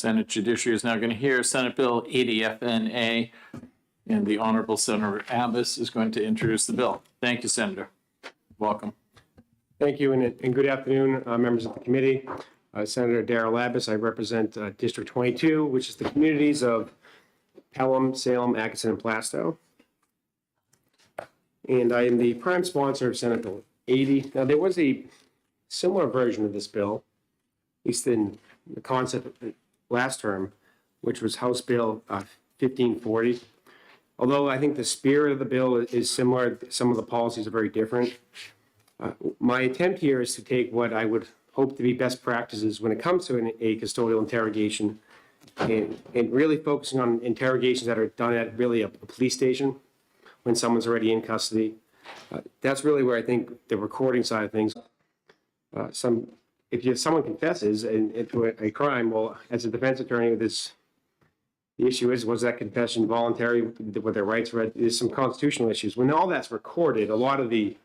Senate Judiciary is now going to hear Senate Bill 80 FNA, and the Honorable Senator Abbas is going to introduce the bill. Thank you, Senator. Welcome. Thank you, and good afternoon, members of the committee. Senator Darrell Abbas. I represent District 22, which is the communities of Pelham, Salem, Atkinson, and Plastow. And I am the prime sponsor of Senate Bill 80. Now, there was a similar version of this bill, at least in the concept last term, which was House Bill 1540. Although I think the spirit of the bill is similar, some of the policies are very different. My attempt here is to take what I would hope to be best practices when it comes to a custodial interrogation and really focusing on interrogations that are done at really a police station when someone's already in custody. That's really where I think the recording side of things, if someone confesses into a crime, well, as a defense attorney, the issue is, was that confession voluntary? Were their rights read? There's some constitutional issues. When all that's recorded, a lot of the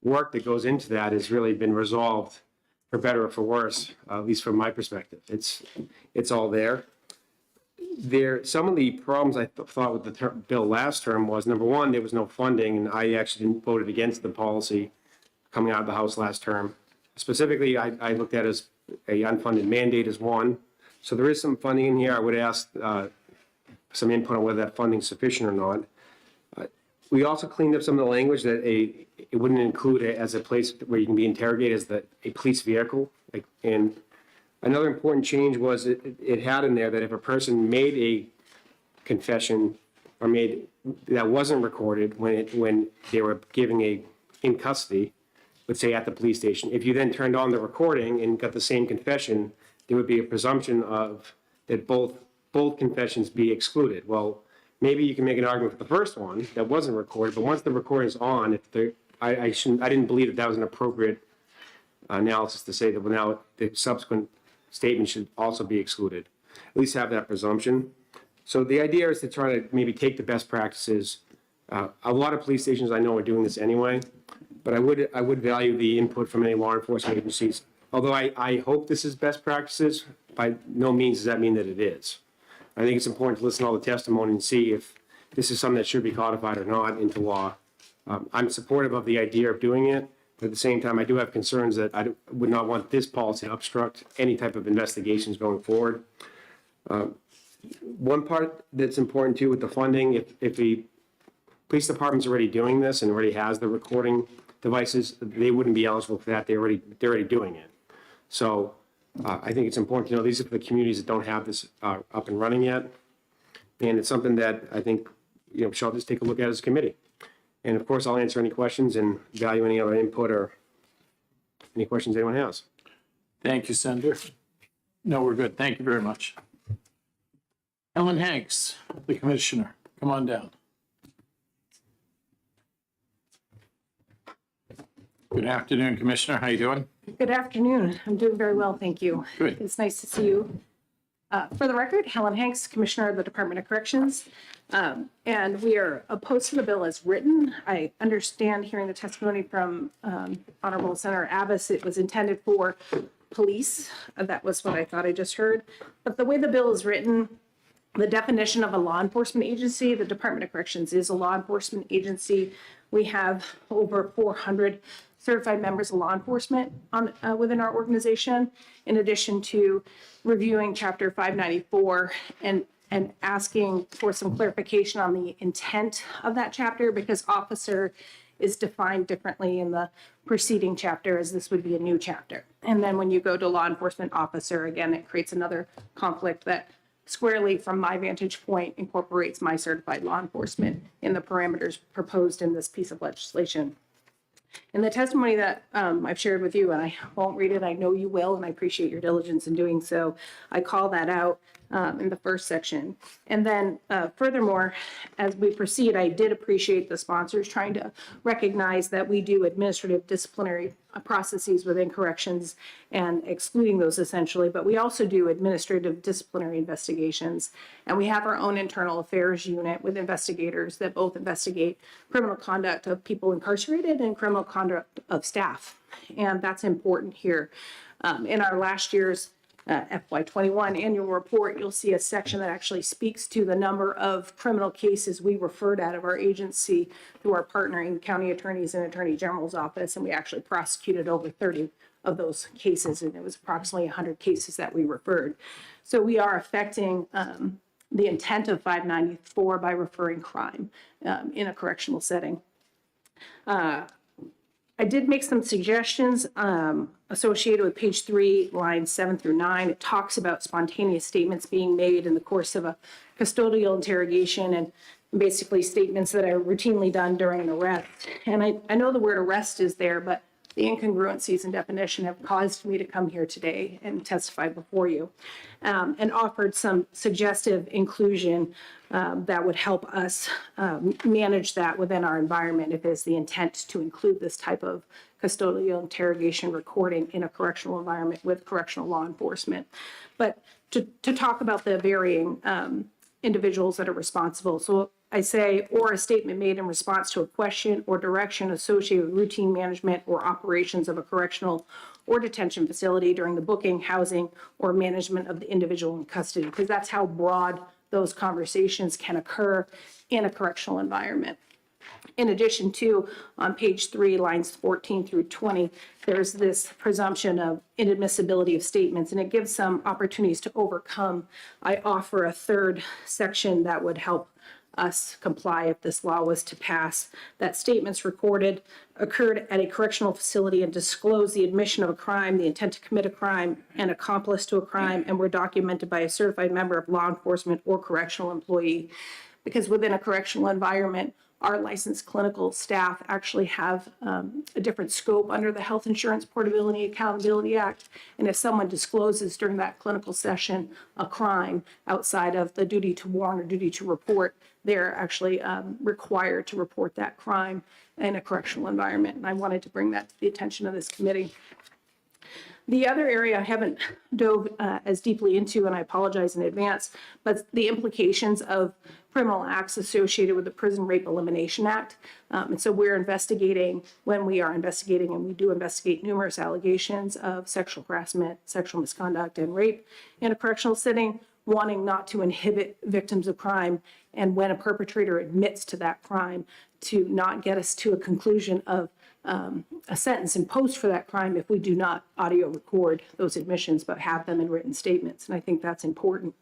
work that goes into that has really been resolved, for better or for worse, at least from my perspective. It's all there. Some of the problems I thought with the bill last term was, number one, there was no funding, and I actually voted against the policy coming out of the House last term. Specifically, I looked at it as a unfunded mandate as one. So there is some funding in here. I would ask some input on whether that funding is sufficient or not. We also cleaned up some of the language that it wouldn't include it as a place where you can be interrogated as a police vehicle. And another important change was it had in there that if a person made a confession or that wasn't recorded when they were giving in custody, let's say at the police station, if you then turned on the recording and got the same confession, there would be a presumption of that both confessions be excluded. Well, maybe you can make an argument for the first one that wasn't recorded, but once the recording is on, I didn't believe that was an appropriate analysis to say that now the subsequent statement should also be excluded. At least have that presumption. So the idea is to try to maybe take the best practices. A lot of police stations I know are doing this anyway, but I would value the input from any law enforcement agencies. Although I hope this is best practices, by no means does that mean that it is. I think it's important to listen to all the testimony and see if this is something that should be codified or not into law. I'm supportive of the idea of doing it, but at the same time, I do have concerns that I would not want this policy to obstruct any type of investigations going forward. One part that's important too with the funding, if the police department's already doing this and already has the recording devices, they wouldn't be eligible for that. They're already doing it. So I think it's important to know these are for the communities that don't have this up and running yet. And it's something that I think, shall just take a look at as a committee. And of course, I'll answer any questions and value any other input or any questions anyone has. Thank you, Senator. No, we're good. Thank you very much. Ellen Hanks, the commissioner, come on down. Good afternoon, Commissioner. How you doing? Good afternoon. I'm doing very well, thank you. Good. It's nice to see you. For the record, Helen Hanks, Commissioner of the Department of Corrections, and we are opposed to the bill as written. I understand, hearing the testimony from Honorable Senator Abbas, it was intended for police. That was what I thought I just heard. But the way the bill is written, the definition of a law enforcement agency, the Department of Corrections is a law enforcement agency. We have over 400 certified members of law enforcement within our organization, in addition to reviewing Chapter 594 and asking for some clarification on the intent of that chapter, because officer is defined differently in the preceding chapter, as this would be a new chapter. And then when you go to law enforcement officer, again, it creates another conflict that squarely, from my vantage point, incorporates my certified law enforcement in the parameters proposed in this piece of legislation. In the testimony that I've shared with you, and I won't read it, I know you will, and I appreciate your diligence in doing so, I call that out in the first section. And then furthermore, as we proceed, I did appreciate the sponsors trying to recognize that we do administrative disciplinary processes within corrections and excluding those essentially, but we also do administrative disciplinary investigations. And we have our own internal affairs unit with investigators that both investigate criminal conduct of people incarcerated and criminal conduct of staff. And that's important here. In our last year's FY21 annual report, you'll see a section that actually speaks to the number of criminal cases we referred out of our agency through our partnering county attorneys and attorney general's office. And we actually prosecuted over 30 of those cases, and it was approximately 100 cases that we referred. So we are affecting the intent of 594 by referring crime in a correctional setting. I did make some suggestions associated with page 3, lines 7 through 9. It talks about spontaneous statements being made in the course of a custodial interrogation, and basically statements that are routinely done during an arrest. And I know the word arrest is there, but the incongruencies in definition have caused me to come here today and testify before you, and offered some suggestive inclusion that would help us manage that within our environment if it's the intent to include this type of custodial interrogation recording in a correctional environment with correctional law enforcement. But to talk about the varying individuals that are responsible. So I say, or a statement made in response to a question or direction associated with routine management or operations of a correctional or detention facility during the booking, housing, or management of the individual in custody, because that's how broad those conversations can occur in a correctional environment. In addition to, on page 3, lines 14 through 20, there's this presumption of inadmissibility of statements, and it gives some opportunities to overcome. I offer a third section that would help us comply if this law was to pass, that statements recorded occurred at a correctional facility and disclose the admission of a crime, the intent to commit a crime, and accomplice to a crime, and were documented by a certified member of law enforcement or correctional employee. Because within a correctional environment, our licensed clinical staff actually have a different scope under the Health Insurance Portability and Accountability Act. And if someone discloses during that clinical session a crime outside of the duty to warn or duty to report, they're actually required to report that crime in a correctional environment. And I wanted to bring that to the attention of this committee. The other area I haven't dove as deeply into, and I apologize in advance, but the implications of criminal acts associated with the Prison Rape Elimination Act. And so we're investigating, when we are investigating, and we do investigate numerous allegations of sexual harassment, sexual misconduct, and rape in a correctional setting, wanting not to inhibit victims of crime, and when a perpetrator admits to that crime, to not get us to a conclusion of a sentence imposed for that crime if we do not audio record those admissions, but have them in written statements. And I think that's important.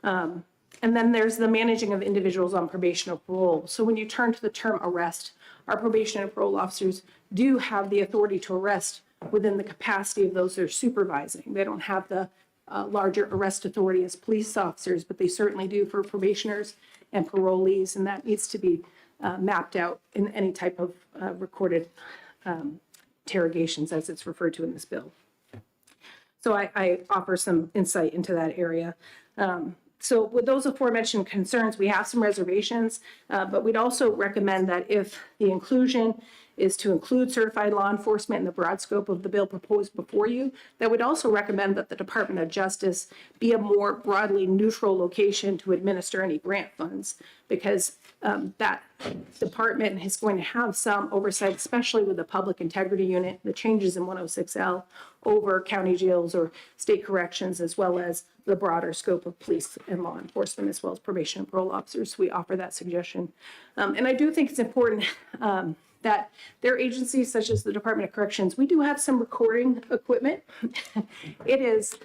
And then there's the managing of individuals on probation or parole. So when you turn to the term arrest, our probation and parole officers do have the authority to arrest within the capacity of those they're supervising. They don't have the larger arrest authority as police officers, but they certainly do for probationers and parolees, and that needs to be mapped out in any type of recorded interrogations as it's referred to in this bill. So I offer some insight into that area. So with those aforementioned concerns, we have some reservations, but we'd also recommend that if the inclusion is to include certified law enforcement in the broad scope of the bill proposed before you, that would also recommend that the Department of Justice be a more broadly neutral location to administer any grant funds, because that department is going to have some oversight, especially with the public integrity unit, the changes in 106L over county jails or state corrections, as well as the broader scope of police and law enforcement, as well as probation and parole officers. We offer that suggestion. And I do think it's important that their agencies, such as the Department of Corrections, we do have some recording equipment. It is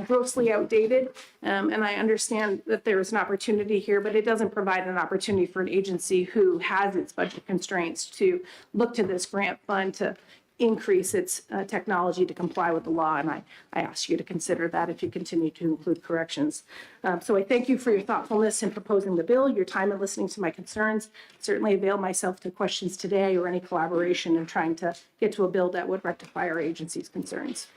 grossly outdated, and I understand that there is an opportunity here, but it doesn't provide an opportunity for an agency who has its budget constraints to look to this grant fund to increase its technology to comply with the law, and I ask you to consider that if you continue to include corrections. So I thank you for your thoughtfulness in proposing the bill, your time in listening to my concerns. Certainly avail myself to questions today or any collaboration in trying to get to a bill that would rectify our agency's concerns.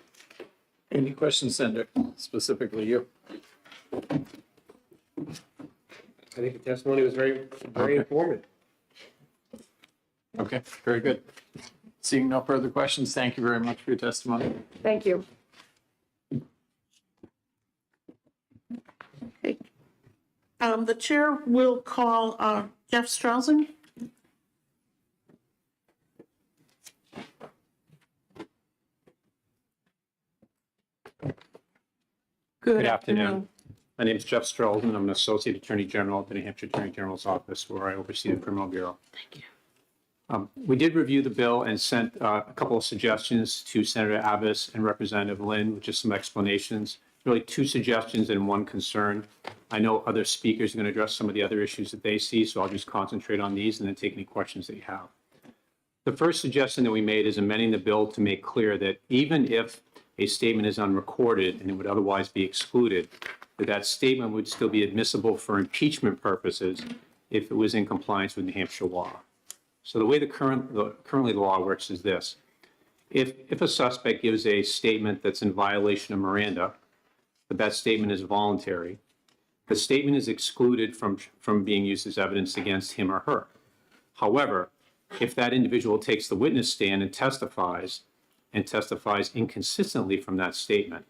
Any questions, Senator, specifically you? I think the testimony was very informative. Okay, very good. Seeing no further questions, thank you very much for your testimony. Thank you. Okay. The chair will call Jeff Strausen. Good afternoon. afternoon. My name is Jeff Strelzman. I'm an Associate Attorney General at the New Hampshire Attorney General's Office, where I oversee the Criminal Bureau. Thank you. We did review the bill and sent a couple of suggestions to Senator Abbas and Representative Lynn, with just some explanations. Really two suggestions and one concern. I know other speakers are going to address some of the other issues that they see, so I'll just concentrate on these and then take any questions that you have. The first suggestion that we made is amending the bill to make clear that even if a statement is unrecorded and it would otherwise be excluded, that statement would still be admissible for impeachment purposes if it was in compliance with New Hampshire law. So the way currently the law works is this. If a suspect gives a statement that's in violation of Miranda, but that statement is voluntary, the statement is excluded from being used as evidence against him or her. However, if that individual takes the witness stand and testifies inconsistently from that statement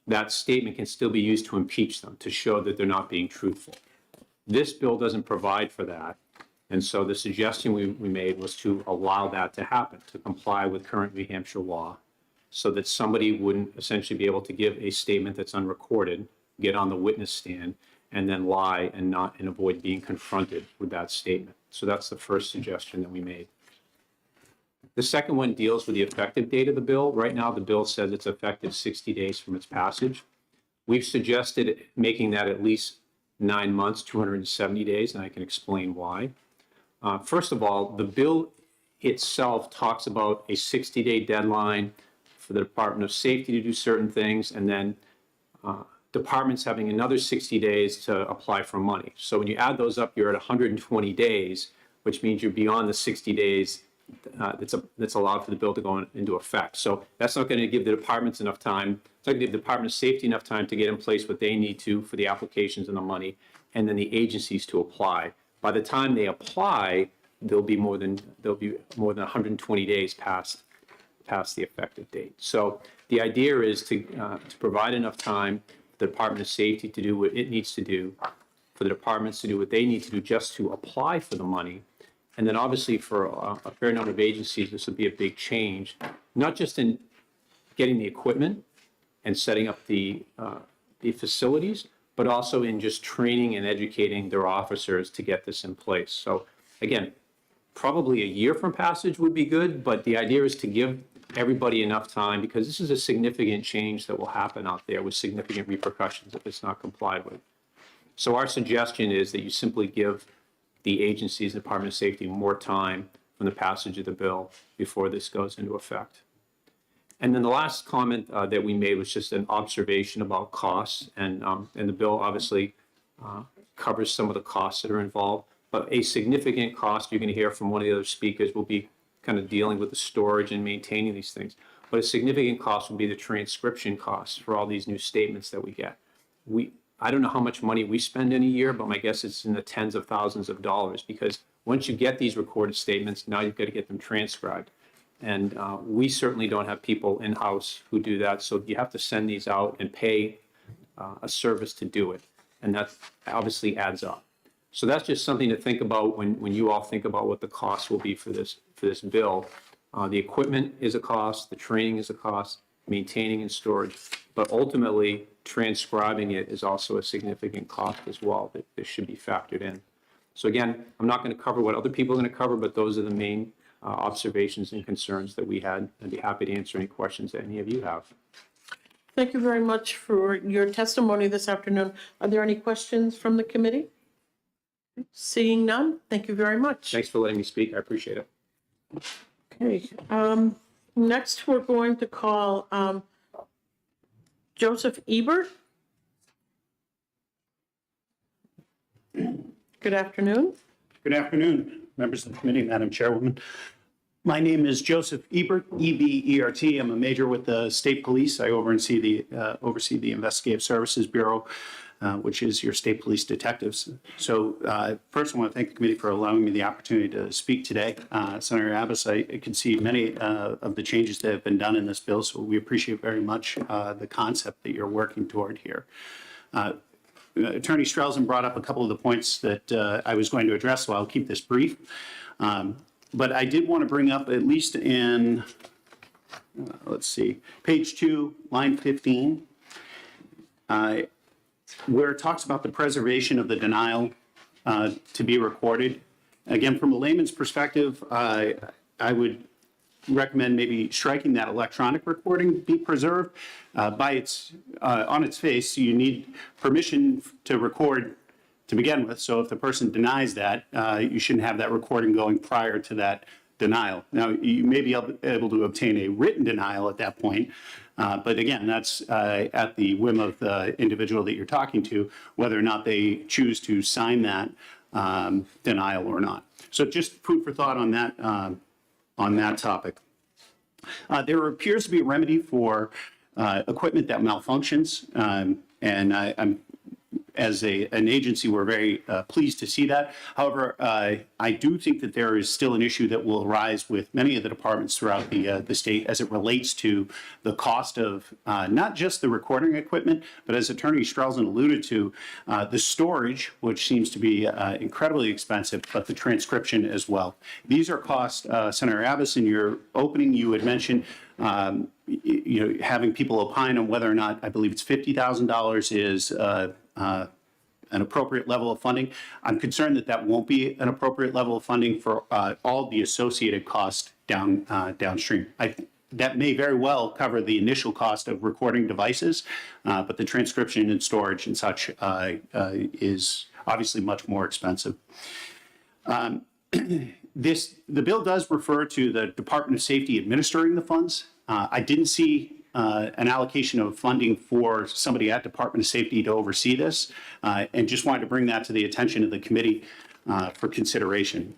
can still be used to impeach them, to show that they're not being truthful. This bill doesn't provide for that. And so the suggestion we made was to allow that to happen, to comply with current New Hampshire law, so that somebody wouldn't essentially be able to give a statement that's unrecorded, get on the witness stand, and then lie and avoid being confronted with that statement. So that's the first suggestion that we made. The second one deals with the effective date of the bill. Right now, the bill says it's effective 60 days from its passage. We've suggested making that at least 9 months, 270 days, and I can explain why. First of all, the bill itself talks about a 60-day deadline for the Department of Safety to do certain things, and then departments having another 60 days to apply for money. So when you add those up, you're at 120 days, which means you're beyond the 60 days that's allowed for the bill to go into effect. So that's not going to give the departments enough time. It's not going to give the Department of Safety enough time to get in place what they need to for the applications and the money, and then the agencies to apply. By the time they apply, there'll be more than 120 days past the effective date. So the idea is to provide enough time for the Department of Safety to do what it needs to do, for the departments to do what they need to do just to apply for the money. And then obviously for a fair number of agencies, this would be a big change, not just in getting the equipment and setting up the facilities, but also in just training and educating their officers to get this in place. So again, probably a year from passage would be good, but the idea is to give everybody enough time, because this is a significant change that will happen out there with significant repercussions if it's not complied with. So our suggestion is that you simply give the agencies, the Department of Safety, more time from the passage of the bill before this goes into effect. And then the last comment that we made was just an observation about costs, and the bill obviously covers some of the costs that are involved, but a significant cost you're going to hear from one of the other speakers will be kind of dealing with the storage and maintaining these things. But a significant cost will be the transcription costs for all these new statements that we get. I don't know how much money we spend in a year, but my guess is in the tens of thousands of dollars, because once you get these recorded statements, now you've got to get them transcribed. And we certainly don't have people in-house who do that, so you have to send these out and pay a service to do it, and that obviously adds up. So that's just something to think about when you all think about what the cost will be for this bill. The equipment is a cost, the training is a cost, maintaining and storage, but ultimately transcribing it is also a significant cost as well that should be factored in. So again, I'm not going to cover what other people are going to cover, but those are the main observations and concerns that we had. I'd be happy to answer any questions that any of you have. Thank you very much for your testimony this afternoon. Are there any questions from the committee? Seeing none, thank you very much. Thanks for letting me speak. I appreciate it. Okay, next we're going to call Joseph Ebert. Good afternoon. Good afternoon, members of the committee, Madam Chairwoman. My name is Joseph Ebert, E-B-E-R-T. I'm a major with the State Police. I oversee the Investigative Services Bureau, which is your state police detectives. So first, I want to thank the committee for allowing me the opportunity to speak today. Senator Abbas, I can see many of the changes that have been done in this bill, so we appreciate very much the concept that you're working toward here. Attorney Strelzman brought up a couple of the points that I was going to address, so I'll keep this brief. But I did want to bring up, at least in, let's see, page 2, line 15. where it talks about the preservation of the denial to be recorded. Again, from a layman's perspective, I would recommend maybe striking that electronic recording be preserved. On its face, you need permission to record to begin with. So if the person denies that, you shouldn't have that recording going prior to that denial. Now, you may be able to obtain a written denial at that point, but again, that's at the whim of the individual that you're talking to, whether or not they choose to sign that denial or not. So just food for thought on that topic. There appears to be a remedy for equipment that malfunctions, and I'm as an agency, we're very pleased to see that. However, I do think that there is still an issue that will arise with many of the departments throughout the state as it relates to the cost of not just the recording equipment, but as Attorney Strelzin alluded to, the storage, which seems to be incredibly expensive, but the transcription as well. These are costs, Senator Abbas, in your opening, you had mentioned having people opine on whether or not, I believe it's $50,000 is an appropriate level of funding. I'm concerned that that won't be an appropriate level of funding for all the associated costs downstream. That may very well cover the initial cost of recording devices, but the transcription and storage and such is obviously much more expensive. The bill does refer to the Department of Safety administering the funds. I didn't see an allocation of funding for somebody at Department of Safety to oversee this, and just wanted to bring that to the attention of the committee for consideration.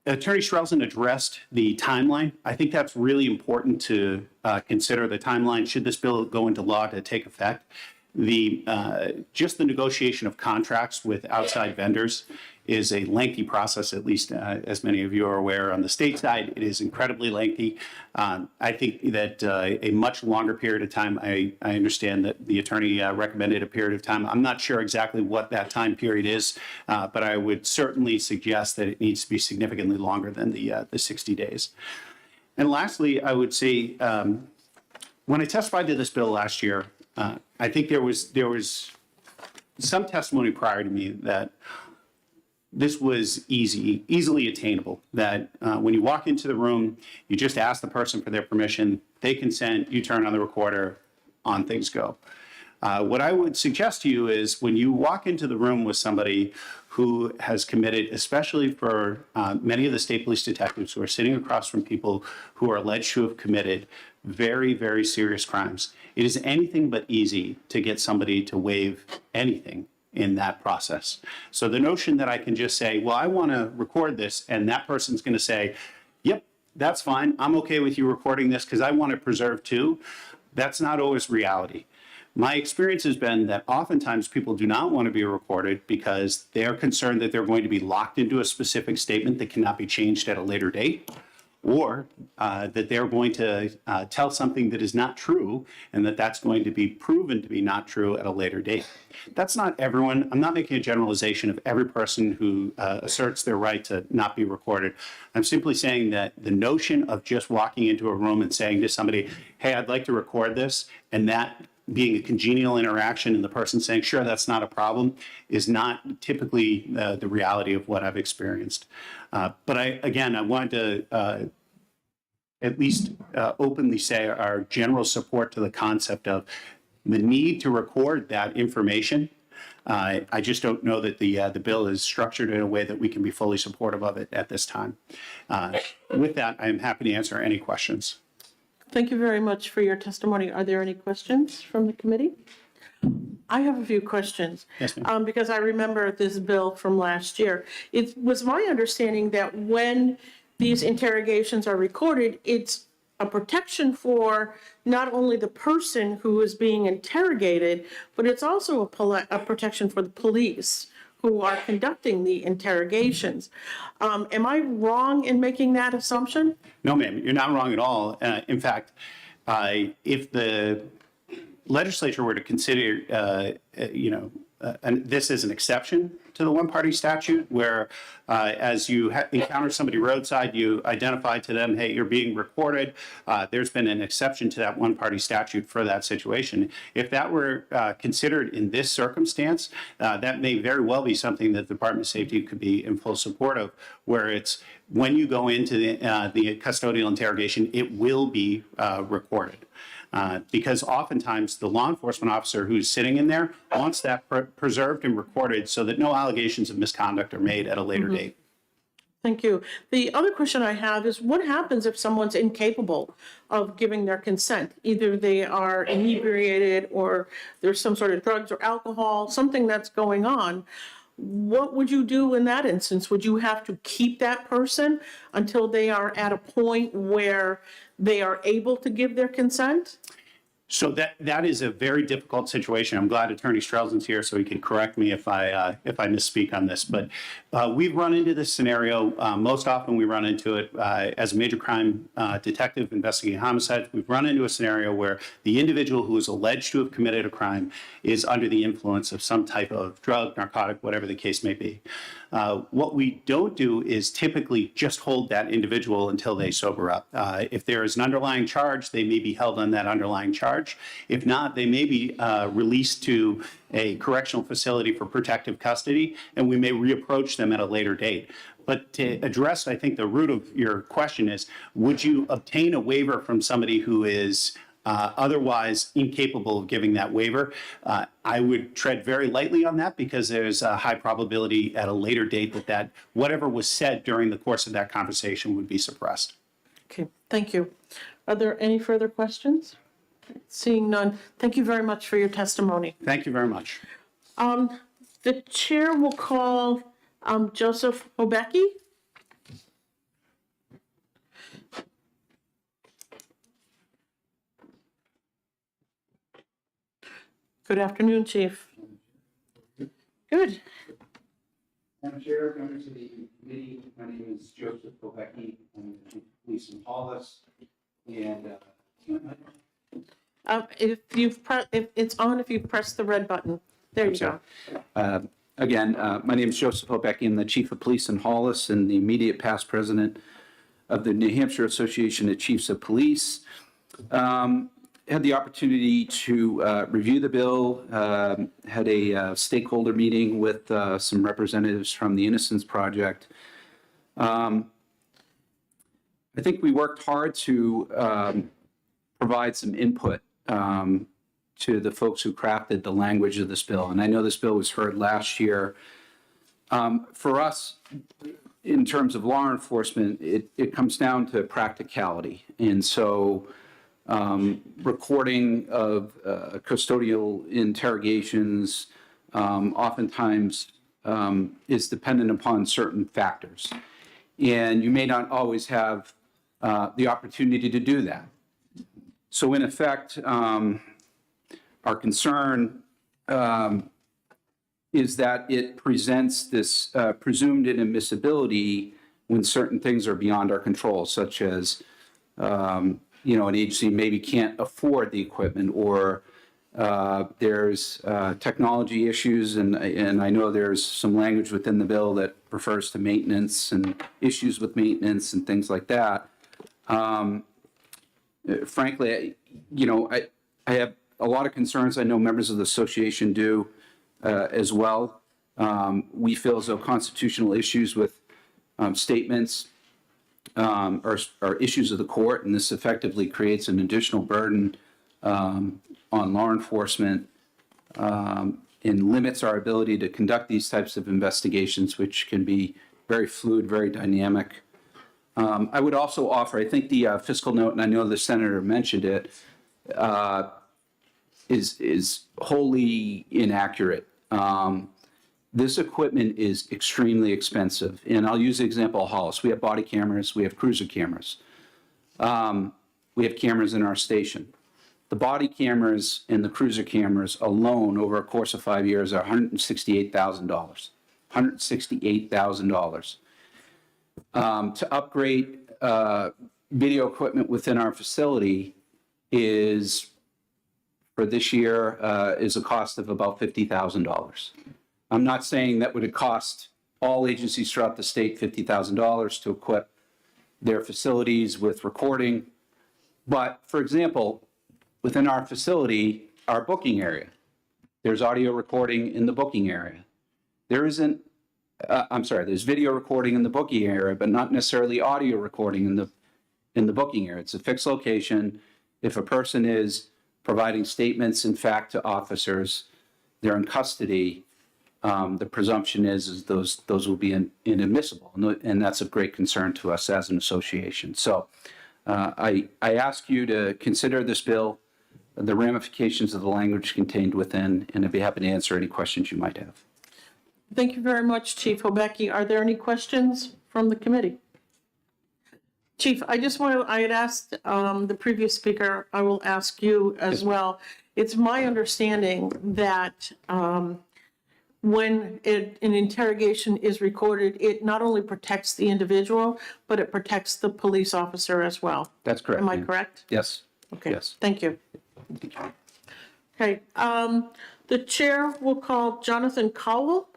Attorney Strelzin addressed the timeline. I think that's really important to consider the timeline should this bill go into law to take effect. Just the negotiation of contracts with outside vendors is a lengthy process, at least as many of you are aware. On the state side, it is incredibly lengthy. I think that a much longer period of time, I understand that the attorney recommended a period of time. I'm not sure exactly what that time period is, but I would certainly suggest that it needs to be significantly longer than the 60 days. And lastly, I would say, when I testified to this bill last year, I think there was some testimony prior to me that this was easily attainable, that when you walk into the room, you just ask the person for their permission, they consent, you turn on the recorder, on things go. What I would suggest to you is when you walk into the room with somebody who has committed, especially for many of the state police detectives who are sitting across from people who are alleged to have committed very, very serious crimes, it is anything but easy to get somebody to waive anything in that process. So the notion that I can just say, well, I want to record this, and that person's going to say, yep, that's fine. I'm okay with you recording this because I want it preserved too. That's not always reality. My experience has been that oftentimes people do not want to be recorded because they're concerned that they're going to be locked into a specific statement that cannot be changed at a later date, or that they're going to tell something that is not true and that's going to be proven to be not true at a later date. That's not everyone. I'm not making a generalization of every person who asserts their right to not be recorded. I'm simply saying that the notion of just walking into a room and saying to somebody, hey, I'd like to record this, and that being a congenial interaction and the person saying, sure, that's not a problem, is not typically the reality of what I've experienced. But I wanted to at least openly say our general support to the concept of the need to record that information. I just don't know that the bill is structured in a way that we can be fully supportive of it at this time. With that, I'm happy to answer any questions. Thank you very much for your testimony. Are there any questions from the committee? I have a few questions. Yes, ma'am. Because I remember this bill from last year. It was my understanding that when these interrogations are recorded, it's a protection for not only the person who is being interrogated, but it's also a protection for the police who are conducting the interrogations. Am I wrong in making that assumption? No, ma'am, you're not wrong at all. In fact, if the legislature were to consider, this as an exception to the one-party statute, where as you encounter somebody roadside, you identify to them, hey, you're being recorded. There's been an exception to that one-party statute for that situation. If that were considered in this circumstance, that may very well be something that the Department of Safety could be in full support of, where it's when you go into the custodial interrogation, it will be recorded. Because oftentimes the law enforcement officer who's sitting in there wants that preserved and recorded so that no allegations of misconduct are made at a later date. Thank you. The other question I have is what happens if someone's incapable of giving their consent? Either they are inebriated or there's some sort of drugs or alcohol, something that's going on. What would you do in that instance? Would you have to keep that person until they are at a point where they are able to give their consent? So that is a very difficult situation. I'm glad Attorney Strelzin's here so he can correct me if I misspeak on this. But we've run into this scenario. Most often we run into it as a major crime detective investigating homicides. We've run into a scenario where the individual who is alleged to have committed a crime is under the influence of some type of drug, narcotic, whatever the case may be. What we don't do is typically just hold that individual until they sober up. If there is an underlying charge, they may be held on that underlying charge. If not, they may be released to a correctional facility for protective custody, and we may reapproach them at a later date. But to address, I think, the root of your question is, would you obtain a waiver from somebody who is otherwise incapable of giving that waiver? I would tread very lightly on that because there's a high probability at a later date that whatever was said during the course of that conversation would be suppressed. Okay, thank you. Are there any further questions? Seeing none, thank you very much for your testimony. Thank you very much. The chair will call Joseph Hobecki. Good afternoon, Chief. Good. Madam Chair, members of the committee, my name is Joseph Kovecki. I'm the Chief of Police in Hollis. And If it's on, if you press the red button. There you go. again, my name is Joseph Hobecki. I'm the Chief of Police in Hollis and the immediate past president of the New Hampshire Association of Chiefs of Police. Had the opportunity to review the bill, had a stakeholder meeting with some representatives from the Innocence Project. I think we worked hard to provide some input to the folks who crafted the language of this bill. And I know this bill was heard last year. For us, in terms of law enforcement, it comes down to practicality. And so recording of custodial interrogations oftentimes is dependent upon certain factors. And you may not always have the opportunity to do that. So in effect, our concern is that it presents this presumed inadmissibility when certain things are beyond our control, such as an agency maybe can't afford the equipment, or there's technology issues, and I know there's some language within the bill that refers to maintenance and issues with maintenance and things like that. Frankly, I have a lot of concerns. I know members of the association do as well. We feel as though constitutional issues with statements are issues of the court, and this effectively creates an additional burden on law enforcement and limits our ability to conduct these types of investigations, which can be very fluid, very dynamic. I would also offer, I think the fiscal note, and I know the senator mentioned it, is wholly inaccurate. This equipment is extremely expensive. And I'll use the example of Hollis. We have body cameras, we have cruiser cameras. We have cameras in our station. The body cameras and the cruiser cameras alone over a course of 5 years are $168,000. $168,000. To upgrade video equipment within our facility is, for this year, is a cost of about $50,000. I'm not saying that would cost all agencies throughout the state $50,000 to equip their facilities with recording. But for example, within our facility, our booking area, there's audio recording in the booking area. There isn't, there's video recording in the booking area, but not necessarily audio recording in the booking area. It's a fixed location. If a person is providing statements, in fact, to officers, they're in custody, the presumption is those will be inadmissible. And that's of great concern to us as an association. So I ask you to consider this bill, the ramifications of the language contained within, and I'd be happy to answer any questions you might have. Thank you very much, Chief Hobecki. Are there any questions from the committee? Chief, I had asked the previous speaker, I will ask you as well. It's my understanding that when an interrogation is recorded, it not only protects the individual, but it protects the police officer as well. That's correct. Am I ma'am. correct? Yes. Okay, Yes. thank you. Okay, the chair will call Jonathan Cowell.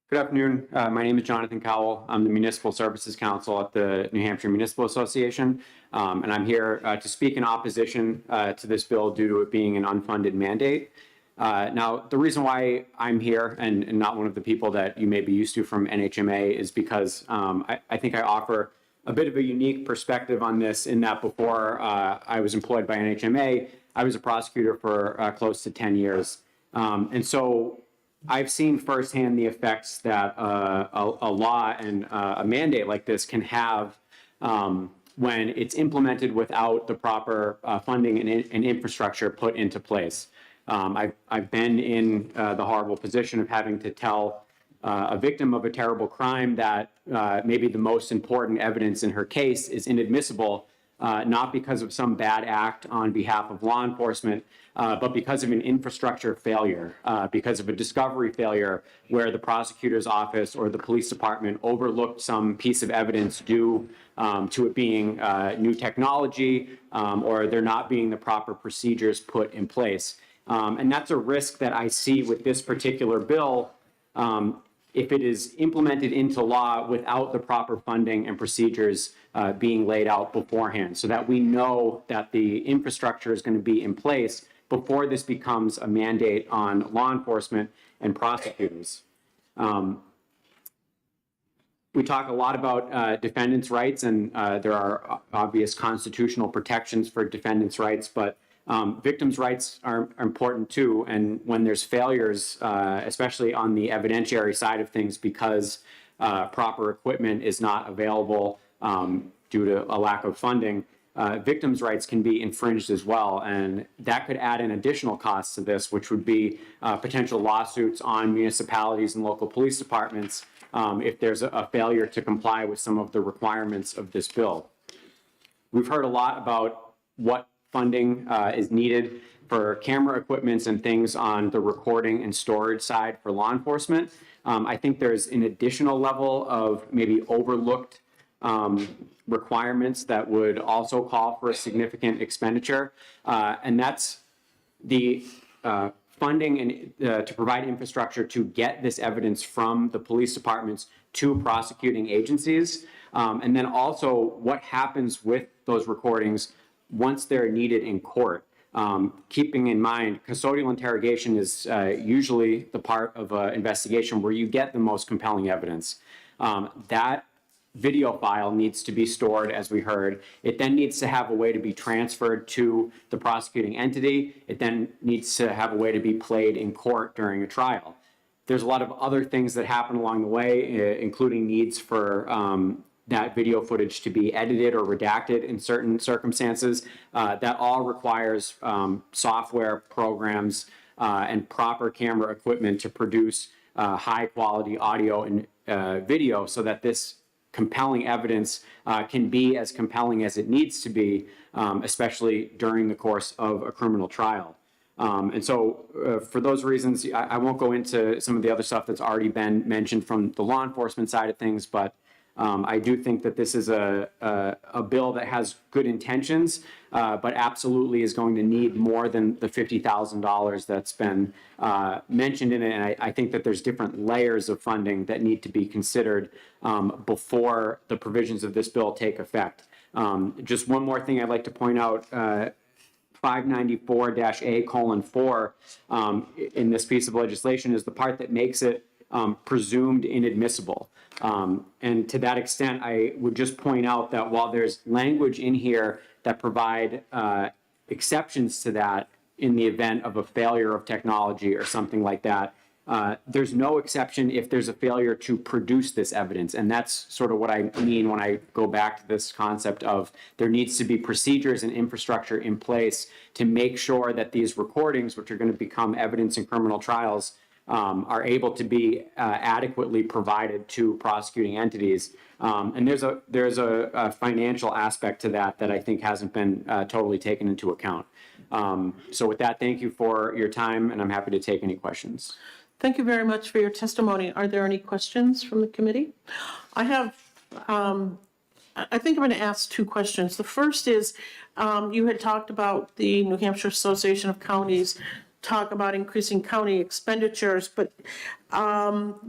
Good afternoon. My name is Jonathan Cowell. I'm the Municipal Services Counsel at the New Hampshire Municipal Association, and I'm here to speak in opposition to this bill due to it being an unfunded mandate. Now, the reason why I'm here and not one of the people that you may be used to from NHMA is because I think I offer a bit of a unique perspective on this in that before I was employed by NHMA, I was a prosecutor for close to 10 years. And so I've seen firsthand the effects that a law and a mandate like this can have when it's implemented without the proper funding and infrastructure put into place. I've been in the horrible position of having to tell a victim of a terrible crime that maybe the most important evidence in her case is inadmissible, not because of some bad act on behalf of law enforcement, but because of an infrastructure failure, because of a discovery failure where the prosecutor's office or the police department overlooked some piece of evidence due to it being new technology or there not being the proper procedures put in place. And that's a risk that I see with this particular bill if it is implemented into law without the proper funding and procedures being laid out beforehand, so that we know that the infrastructure is going to be in place before this becomes a mandate on law enforcement and prosecutors. We talk a lot about defendants' rights, and there are obvious constitutional protections for defendants' rights, but victims' rights are important too. And when there's failures, especially on the evidentiary side of things, because proper equipment is not available due to a lack of funding, victims' rights can be infringed as well. And that could add an additional cost to this, which would be potential lawsuits on municipalities and local police departments if there's a failure to comply with some of the requirements of this bill. We've heard a lot about what funding is needed for camera equipments and things on the recording and storage side for law enforcement. I think there's an additional level of maybe overlooked requirements that would also call for a significant expenditure, and that's the funding and to provide infrastructure to get this evidence from the police departments to prosecuting agencies, and then also what happens with those recordings once they're needed in court. Keeping in mind, custodial interrogation is usually the part of an investigation where you get the most compelling evidence. That video file needs to be stored, as we heard. It then needs to have a way to be transferred to the prosecuting entity. It then needs to have a way to be played in court during a trial. There's a lot of other things that happen along the way, including needs for that video footage to be edited or redacted in certain circumstances. That all requires software programs and proper camera equipment to produce high quality audio and video so that this compelling evidence can be as compelling as it needs to be, especially during the course of a criminal trial. And so for those reasons, I won't go into some of the other stuff that's already been mentioned from the law enforcement side of things, but I do think that this is a bill that has good intentions, but absolutely is going to need more than the $50,000 that's been mentioned in it. And I think that there's different layers of funding that need to be considered before the provisions of this bill take effect. Just one more thing I'd like to point out. 594-A:4 in this piece of legislation is the part that makes it presumed inadmissible. And to that extent, I would just point out that while there's language in here that provide exceptions to that in the event of a failure of technology or something like that, there's no exception if there's a failure to produce this evidence. And that's sort of what I mean when I go back to this concept of there needs to be procedures and infrastructure in place to make sure that these recordings, which are going to become evidence in criminal trials, are able to be adequately provided to prosecuting entities. And there's a financial aspect to that I think hasn't been totally taken into account. So with that, thank you for your time, and I'm happy to take any questions. Thank you very much for your testimony. Are there any questions from the committee? I have, I think I'm going to ask two questions. The first is, you had talked about the New Hampshire Association of Counties, talk about increasing county expenditures, but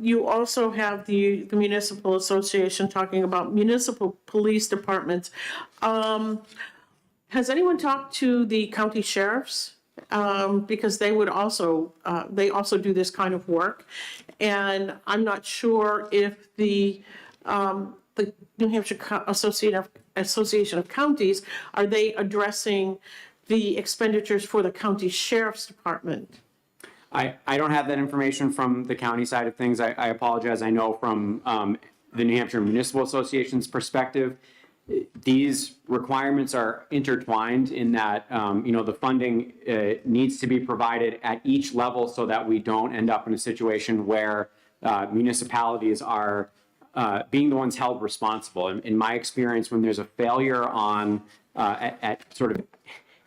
you also have the Municipal Association talking about municipal police departments. Has anyone talked to the county sheriffs? Because they would also, they also do this kind of work. And I'm not sure if the New Hampshire Association of Counties, are they addressing the expenditures for the county sheriff's department? I don't have that information from the county side of things. I apologize. I know from the New Hampshire Municipal Association's perspective, these requirements are intertwined in that, the funding needs to be provided at each level so that we don't end up in a situation where municipalities are being the ones held responsible. In my experience, when there's a failure on at sort of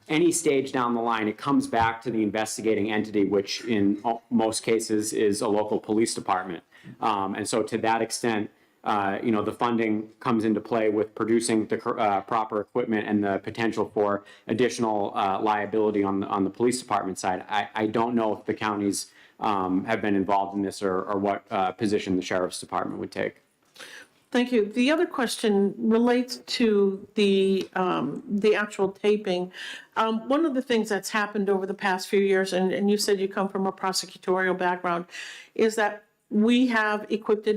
any stage down the line, it comes back to the investigating entity, which in most cases is a local police department. And so to that extent, the funding comes into play with producing the proper equipment and the potential for additional liability on the police department side. I don't know if the counties have been involved in this or what position the sheriff's department would take. Thank you. The other question relates to the actual taping. One of the things that's happened over the past few years, and you said you come from a prosecutorial background, is that we have equipped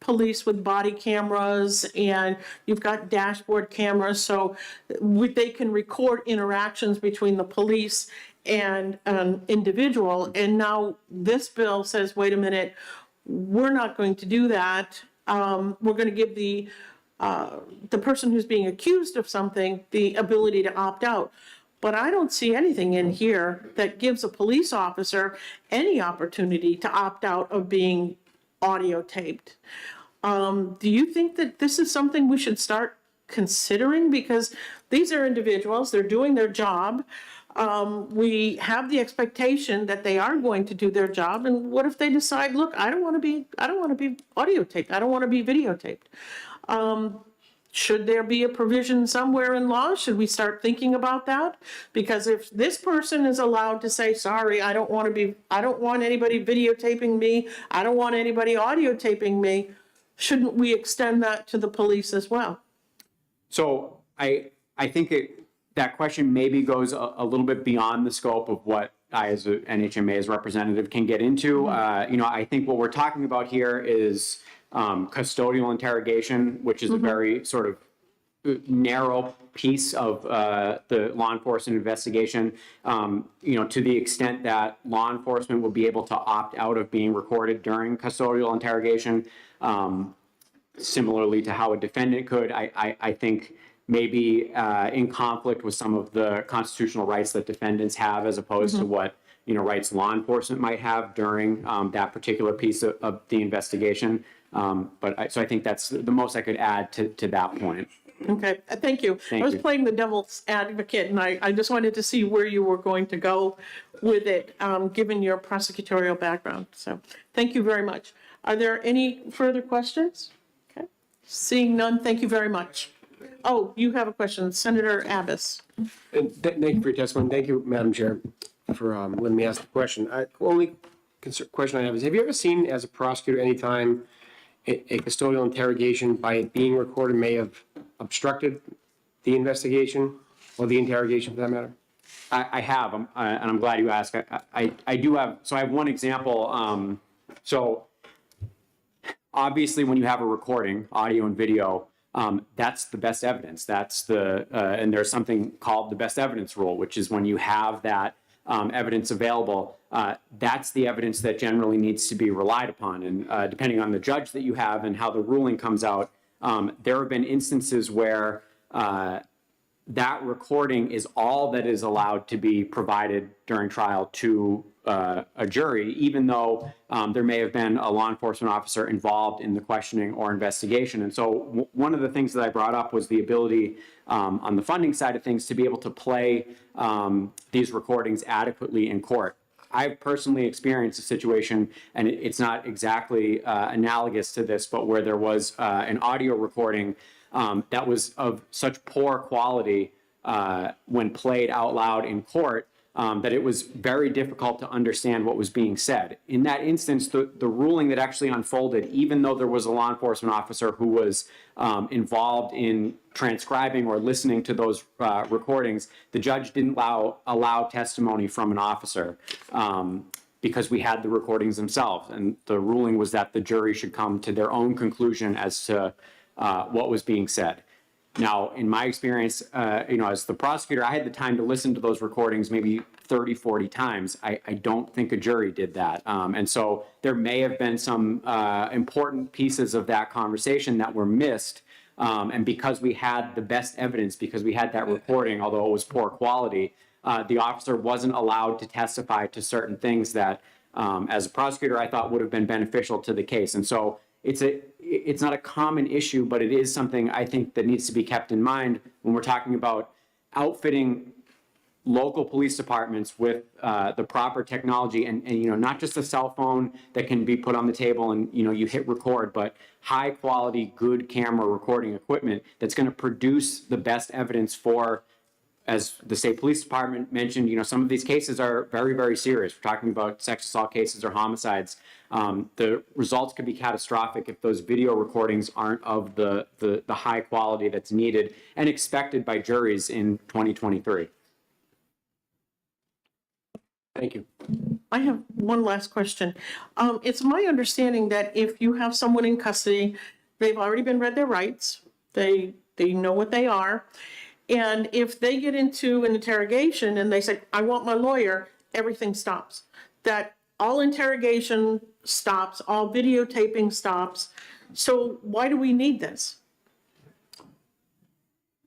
police with body cameras, and you've got dashboard cameras, so they can record interactions between the police and an individual. And now this bill says, wait a minute, we're not going to do that. We're going to give the person who's being accused of something the ability to opt out. But I don't see anything in here that gives a police officer any opportunity to opt out of being audio taped. Do you think that this is something we should start considering? Because these are individuals, they're doing their job. We have the expectation that they are going to do their job. And what if they decide, look, I don't want to be audio taped. I don't want to be videotaped. Should there be a provision somewhere in law? Should we start thinking about that? Because if this person is allowed to say, sorry, I don't want anybody videotaping me, I don't want anybody audio taping me, shouldn't we extend that to the police as well? So I think that question maybe goes a little bit beyond the scope of what I, as an NHMA's representative, can get into. I think what we're talking about here is custodial interrogation, which is a very sort of narrow piece of the law enforcement investigation. To the extent that law enforcement will be able to opt out of being recorded during custodial interrogation, similarly to how a defendant could, I think maybe in conflict with some of the constitutional rights that defendants have, as opposed to what rights law enforcement might have during that particular piece of the investigation. So I think that's the most I could add to that point. Okay, thank you. I was playing the devil's advocate, and I just wanted to see where you were going to go with it, given your prosecutorial background. So thank you very much. Are there any further questions? Okay. Seeing none, thank you very much. Oh, you have a question, Senator Abbas. And thank you for your testimony. Thank you, Madam Chair, for letting me ask the question. Only question I have is, have you ever seen, as a prosecutor, any time a custodial interrogation, by it being recorded, may have obstructed the investigation or the interrogation, for that matter? I have, and I'm glad you asked. I do have, so I have one example. So obviously, when you have a recording, audio and video, that's the best evidence. That's and there's something called the best evidence rule, which is when you have that evidence available, that's the evidence that generally needs to be relied upon. And depending on the judge that you have and how the ruling comes out, there have been instances where that recording is all that is allowed to be provided during trial to a jury, even though there may have been a law enforcement officer involved in the questioning or investigation. And so one of the things that I brought up was the ability on the funding side of things to be able to play these recordings adequately in court. I've personally experienced a situation, and it's not exactly analogous to this, but where there was an audio recording that was of such poor quality when played out loud in court that it was very difficult to understand what was being said. In that instance, the ruling that actually unfolded, even though there was a law enforcement officer who was involved in transcribing or listening to those recordings, the judge didn't allow testimony from an officer because we had the recordings themselves. And the ruling was that the jury should come to their own conclusion as to what was being said. Now, in my experience, as the prosecutor, I had the time to listen to those recordings maybe 30, 40 times. I don't think a jury did that. And so there may have been some important pieces of that conversation that were missed. And because we had the best evidence, because we had that recording, although it was poor quality, the officer wasn't allowed to testify to certain things that, as a prosecutor, I thought would have been beneficial to the case. And so it's not a common issue, but it is something I think that needs to be kept in mind when we're talking about outfitting local police departments with the proper technology and not just a cell phone that can be put on the table and you hit record, but high quality, good camera recording equipment that's going to produce the best evidence for, as the state police department mentioned, some of these cases are very, very serious. We're talking about sex assault cases or homicides. The results could be catastrophic if those video recordings aren't of the high quality that's needed and expected by juries in 2023. Thank you. I have one last question. It's my understanding that if you have someone in custody, they've already been read their rights, they know what they are, and if they get into an interrogation and they say, I want my lawyer, everything stops. That all interrogation stops, all videotaping stops. So why do we need this?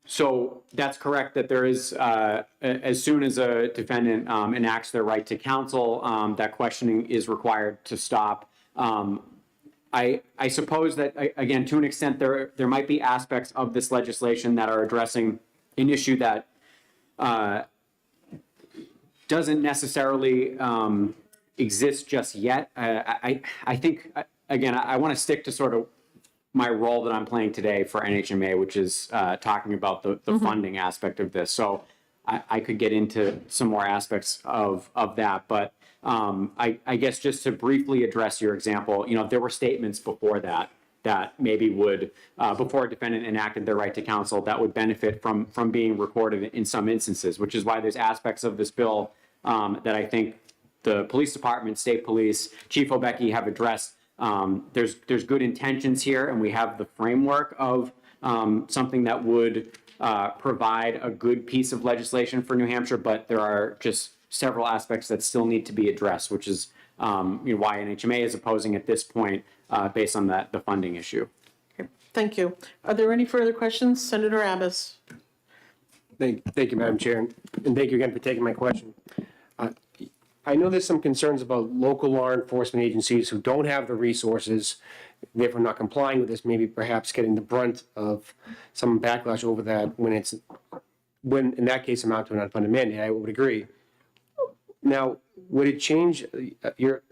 So that's correct that there is, as soon as a defendant enacts their right to counsel, that questioning is required to stop. I suppose that, again, to an extent, there might be aspects of this legislation that are addressing an issue that doesn't necessarily exist just yet. I think, again, I want to stick to sort of my role that I'm playing today for NHMA, which is talking about the funding aspect of this. So I could get into some more aspects of that, but I guess just to briefly address your example, there were statements before that maybe would, before a defendant enacted their right to counsel, that would benefit from being recorded in some instances, which is why there's aspects of this bill that I think the police department, state police, Chief Obecki have addressed. There's good intentions here, and we have the framework of something that would provide a good piece of legislation for New Hampshire, but there are just several aspects that still need to be addressed, which is why NHMA is opposing at this point based on the funding issue. Okay, thank you. Are there any further questions? Senator Abbas. Thank you, Madam Chair, and thank you again for taking my question. I know there's some concerns about local law enforcement agencies who don't have the resources, therefore not complying with this, maybe perhaps getting the brunt of some backlash over that when in that case amount to an unfunded mandate. I would agree. Now, would it change your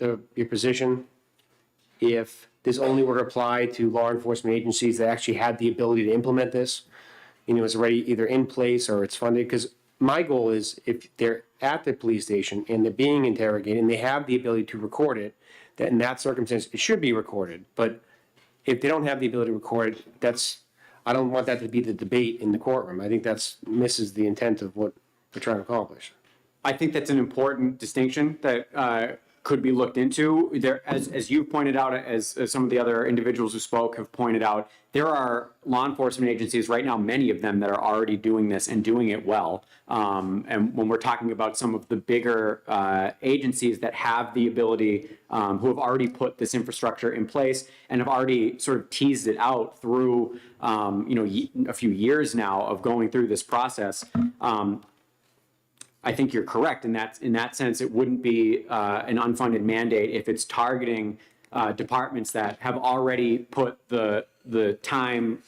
position if this only were to apply to law enforcement agencies that actually had the ability to implement this, it's already either in place or it's funded. Because my goal is if they're at the police station and they're being interrogated and they have the ability to record it, that in that circumstance, it should be recorded. But if they don't have the ability to record it, I don't want that to be the debate in the courtroom. I think that's misses the intent of what we're trying to accomplish. I think that's an important distinction that could be looked into. There, as you pointed out, as some of the other individuals who spoke have pointed out, there are law enforcement agencies right now, many of them that are already doing this and doing it well. And when we're talking about some of the bigger agencies that have the ability, who have already put this infrastructure in place and have already sort of teased it out through, a few years now of going through this process. I think you're correct in that sense. It wouldn't be an unfunded mandate if it's targeting departments that have already put the time,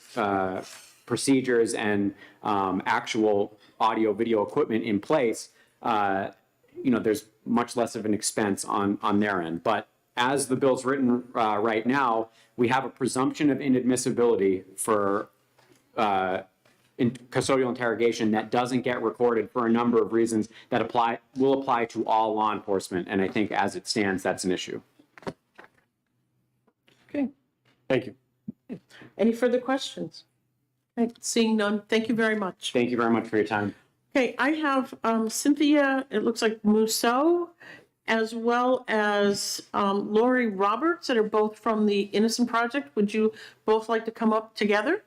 procedures, and actual audio video equipment in place. There's much less of an expense on their end. But as the bill's written right now, we have a presumption of inadmissibility for in custodial interrogation that doesn't get recorded for a number of reasons that will apply to all law enforcement. And I think as it stands, that's an issue. Okay. Thank you. Any further questions? Okay, seeing none, thank you very much. Thank you very much for your time. Okay, I have Cynthia, it looks like Mousseau, as well as Lori Roberts, that are both from the Innocent Project. Would you both like to come up together?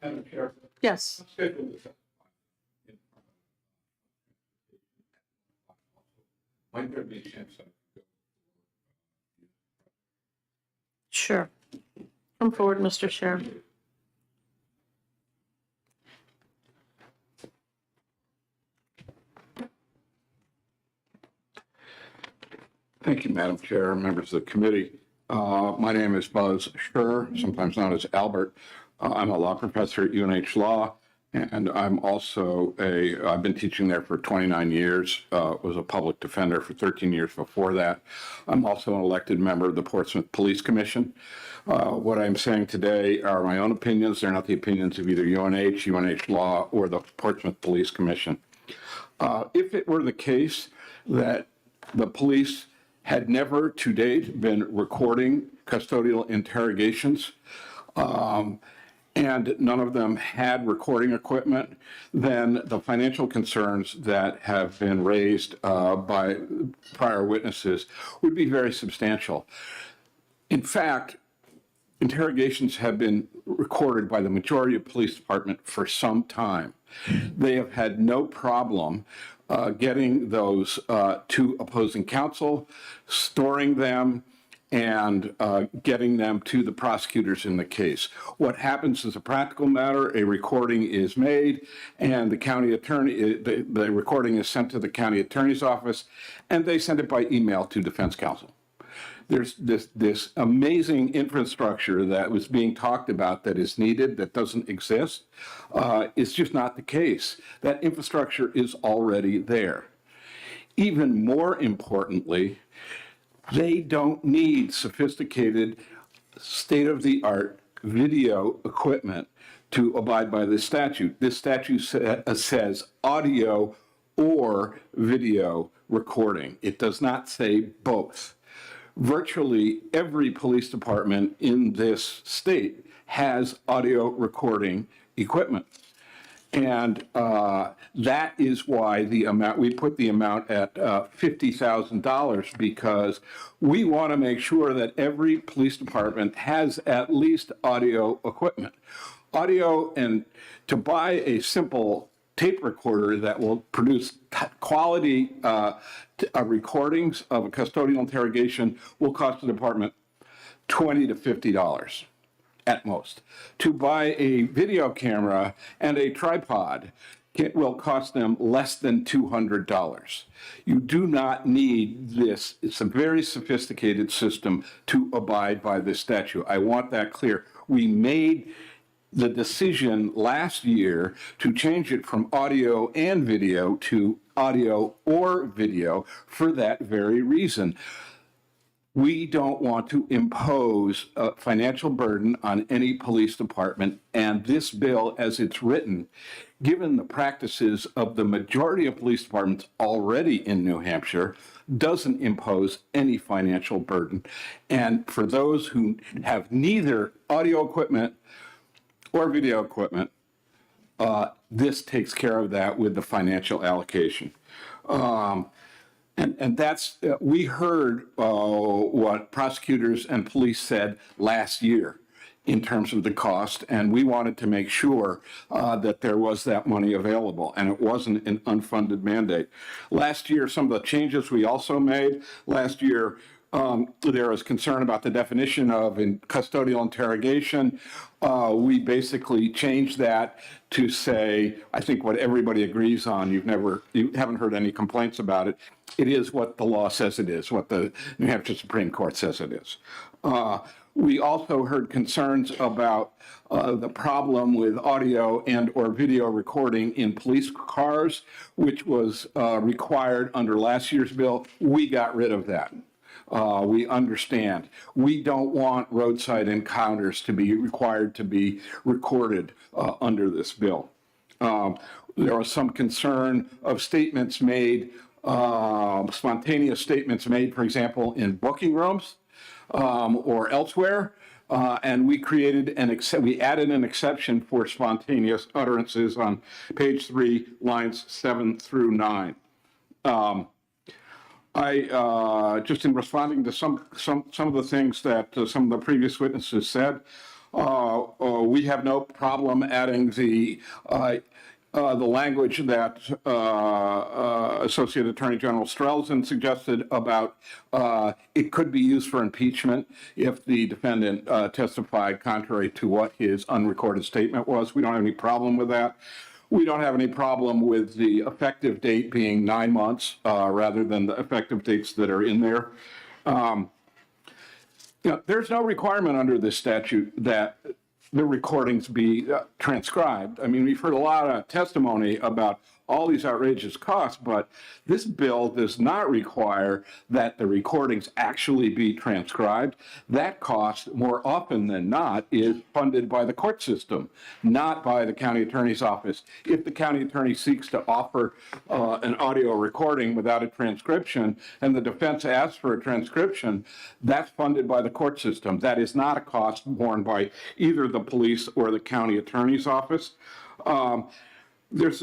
Madam Chair. Yes. Schedule this. Might there be a chance I could go? Sure. Come forward, Mr. Chair. Thank you, Madam Chair, members of the committee. My name is Buzz Scher, sometimes known as Albert. I'm a law professor at UNH Law, and I've been teaching there for 29 years, was a public defender for 13 years before that. I'm also an elected member of the Portsmouth Police Commission. What I'm saying today are my own opinions. They're not the opinions of either UNH Law, or the Portsmouth Police Commission. If it were the case that the police had never to date been recording custodial interrogations, and none of them had recording equipment, then the financial concerns that have been raised by prior witnesses would be very substantial. In fact, interrogations have been recorded by the majority of police department for some time. They have had no problem getting those to opposing counsel, storing them, and getting them to the prosecutors in the case. What happens as a practical matter, a recording is made, and the county attorney, the recording is sent to the county attorney's office, and they send it by email to defense counsel. There's this amazing infrastructure that was being talked about that is needed, that doesn't exist. It's just not the case. That infrastructure is already there. Even more importantly, they don't need sophisticated, state-of-the-art video equipment to abide by this statute. This statute says audio or video recording. It does not say both. Virtually every police department in this state has audio recording equipment. And that is why we put the amount at $50,000, because we want to make sure that every police department has at least audio equipment. Audio, and to buy a simple tape recorder that will produce quality recordings of a custodial interrogation will cost the department $20 to $50. At most. To buy a video camera and a tripod, it will cost them less than $200. You do not need this. It's a very sophisticated system to abide by this statute. I want that clear. We made the decision last year to change it from audio and video to audio or video for that very reason. We don't want to impose a financial burden on any police department, and this bill, as it's written, given the practices of the majority of police departments already in New Hampshire, doesn't impose any financial burden. And for those who have neither audio equipment or video equipment, this takes care of that with the financial allocation. And that's, we heard what prosecutors and police said last year in terms of the cost, and we wanted to make sure that there was that money available, and it wasn't an unfunded mandate. Last year, some of the changes we also made, last year, there was concern about the definition of custodial interrogation. We basically changed that to say, I think what everybody agrees on, you haven't heard any complaints about it. It is what the law says it is, what the New Hampshire Supreme Court says it is. We also heard concerns about the problem with audio and or video recording in police cars, which was required under last year's bill. We got rid of that. We understand. We don't want roadside encounters to be required to be recorded under this bill. There was some concern of statements made, spontaneous statements made, for example, in booking rooms or elsewhere. And we created we added an exception for spontaneous utterances on page 3, lines 7 through 9. I just in responding to some of the things that some of the previous witnesses said, we have no problem adding the language that Associate Attorney General Strelzin suggested about it could be used for impeachment if the defendant testified contrary to what his unrecorded statement was. We don't have any problem with that. We don't have any problem with the effective date being 9 months rather than the effective dates that are in there. There's no requirement under this statute that the recordings be transcribed. I mean, we've heard a lot of testimony about all these outrageous costs, but this bill does not require that the recordings actually be transcribed. That cost, more often than not, is funded by the court system, not by the county attorney's office. If the county attorney seeks to offer an audio recording without a transcription, and the defense asks for a transcription, that's funded by the court system. That is not a cost borne by either the police or the county attorney's office. There's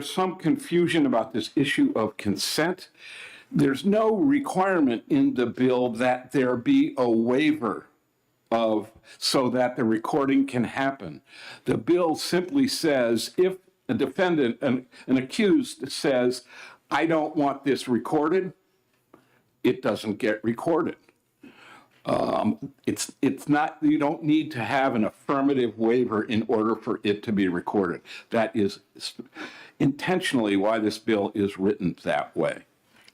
some confusion about this issue of consent. There's no requirement in the bill that there be a waiver so that the recording can happen. The bill simply says if a defendant, an accused says, I don't want this recorded, it doesn't get recorded. It's not, you don't need to have an affirmative waiver in order for it to be recorded. That is intentionally why this bill is written that way.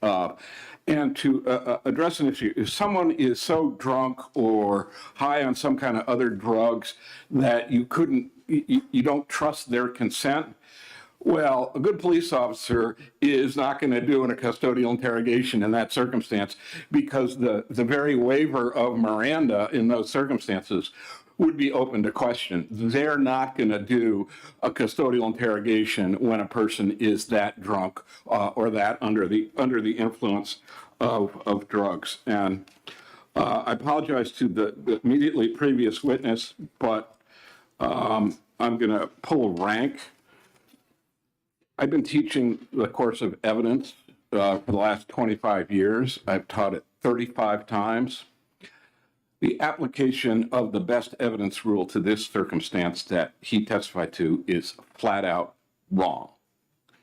And to address an issue, if someone is so drunk or high on some kind of other drugs that you don't trust their consent, well, a good police officer is not going to do a custodial interrogation in that circumstance because the very waiver of Miranda in those circumstances would be open to question. They're not going to do a custodial interrogation when a person is that drunk or that under the influence of drugs. And I apologize to the immediately previous witness, but I'm going to pull rank. I've been teaching the course of evidence for the last 25 years. I've taught it 35 times. The application of the best evidence rule to this circumstance that he testified to is flat out wrong.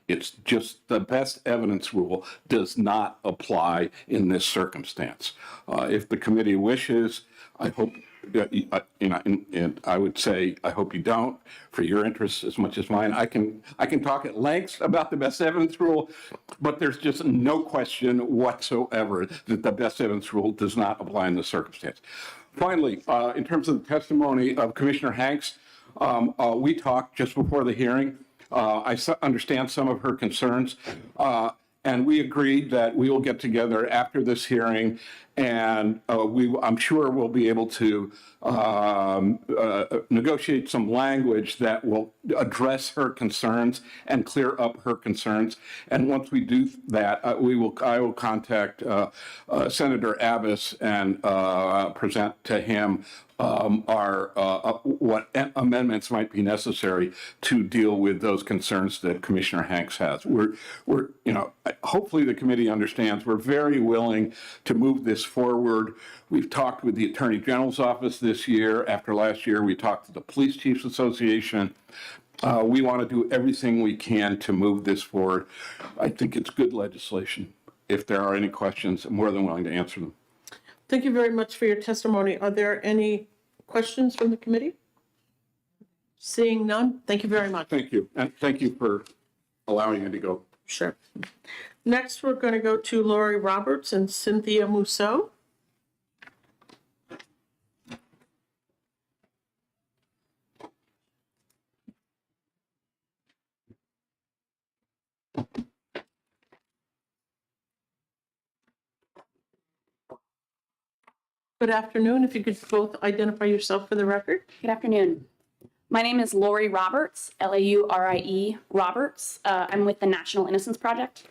It's just the best evidence rule does not apply in this circumstance. If the committee wishes, I hope, and I would say, I hope you don't, for your interests as much as mine. I can talk at length about the best evidence rule, but there's just no question whatsoever that the best evidence rule does not apply in this circumstance. Finally, in terms of the testimony of Commissioner Hanks, we talked just before the hearing understand some of her concerns. And we agreed that we will get together after this hearing, and I'm sure we'll be able to negotiate some language that will address her concerns and clear up her concerns. And once we do that, I will contact Senator Abbas and present to him what amendments might be necessary to deal with those concerns that Commissioner Hanks has. Hopefully the committee understands we're very willing to move this forward. We've talked with the Attorney General's office this year. After last year, we talked to the Police Chiefs Association. We want to do everything we can to move this forward. I think it's good legislation. If there are any questions, I'm more than willing to answer them. Thank you very much for your testimony. Are there any questions from the committee? Seeing none, thank you very much. Thank you. And thank you for allowing me to go. Sure. Next, we're going to go to Lori Roberts and Cynthia Mousseau. Good afternoon. If you could both identify yourself for the record. Good afternoon. My name is Lori Roberts, Laurie Roberts. I'm with the National Innocence Project.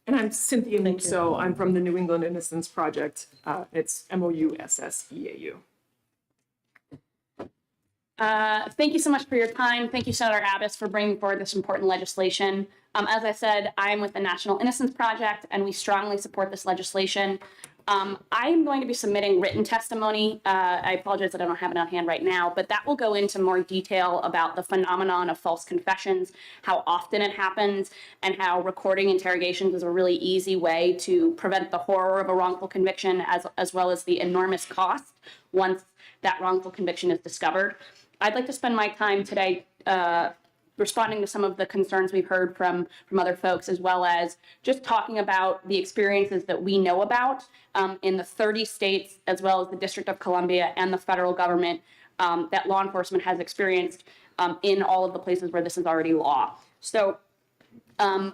And I'm Cynthia Mousseau. I'm from the New England Innocence Project. It's MOUSSEAU. Thank you so much for your time. Thank you, Senator Abbas, for bringing forward this important legislation. As I said, I'm with the National Innocence Project, and we strongly support this legislation. I'm going to be submitting written testimony. I apologize that I don't have it on hand right now, but that will go into more detail about the phenomenon of false confessions, how often it happens, and how recording interrogations is a really easy way to prevent the horror of a wrongful conviction, as well as the enormous cost once that wrongful conviction is discovered. I'd like to spend my time today responding to some of the concerns we've heard from other folks, as well as just talking about the experiences that we know about in the 30 states, as well as the District of Columbia and the federal government that law enforcement has experienced in all of the places where this is already law. So, as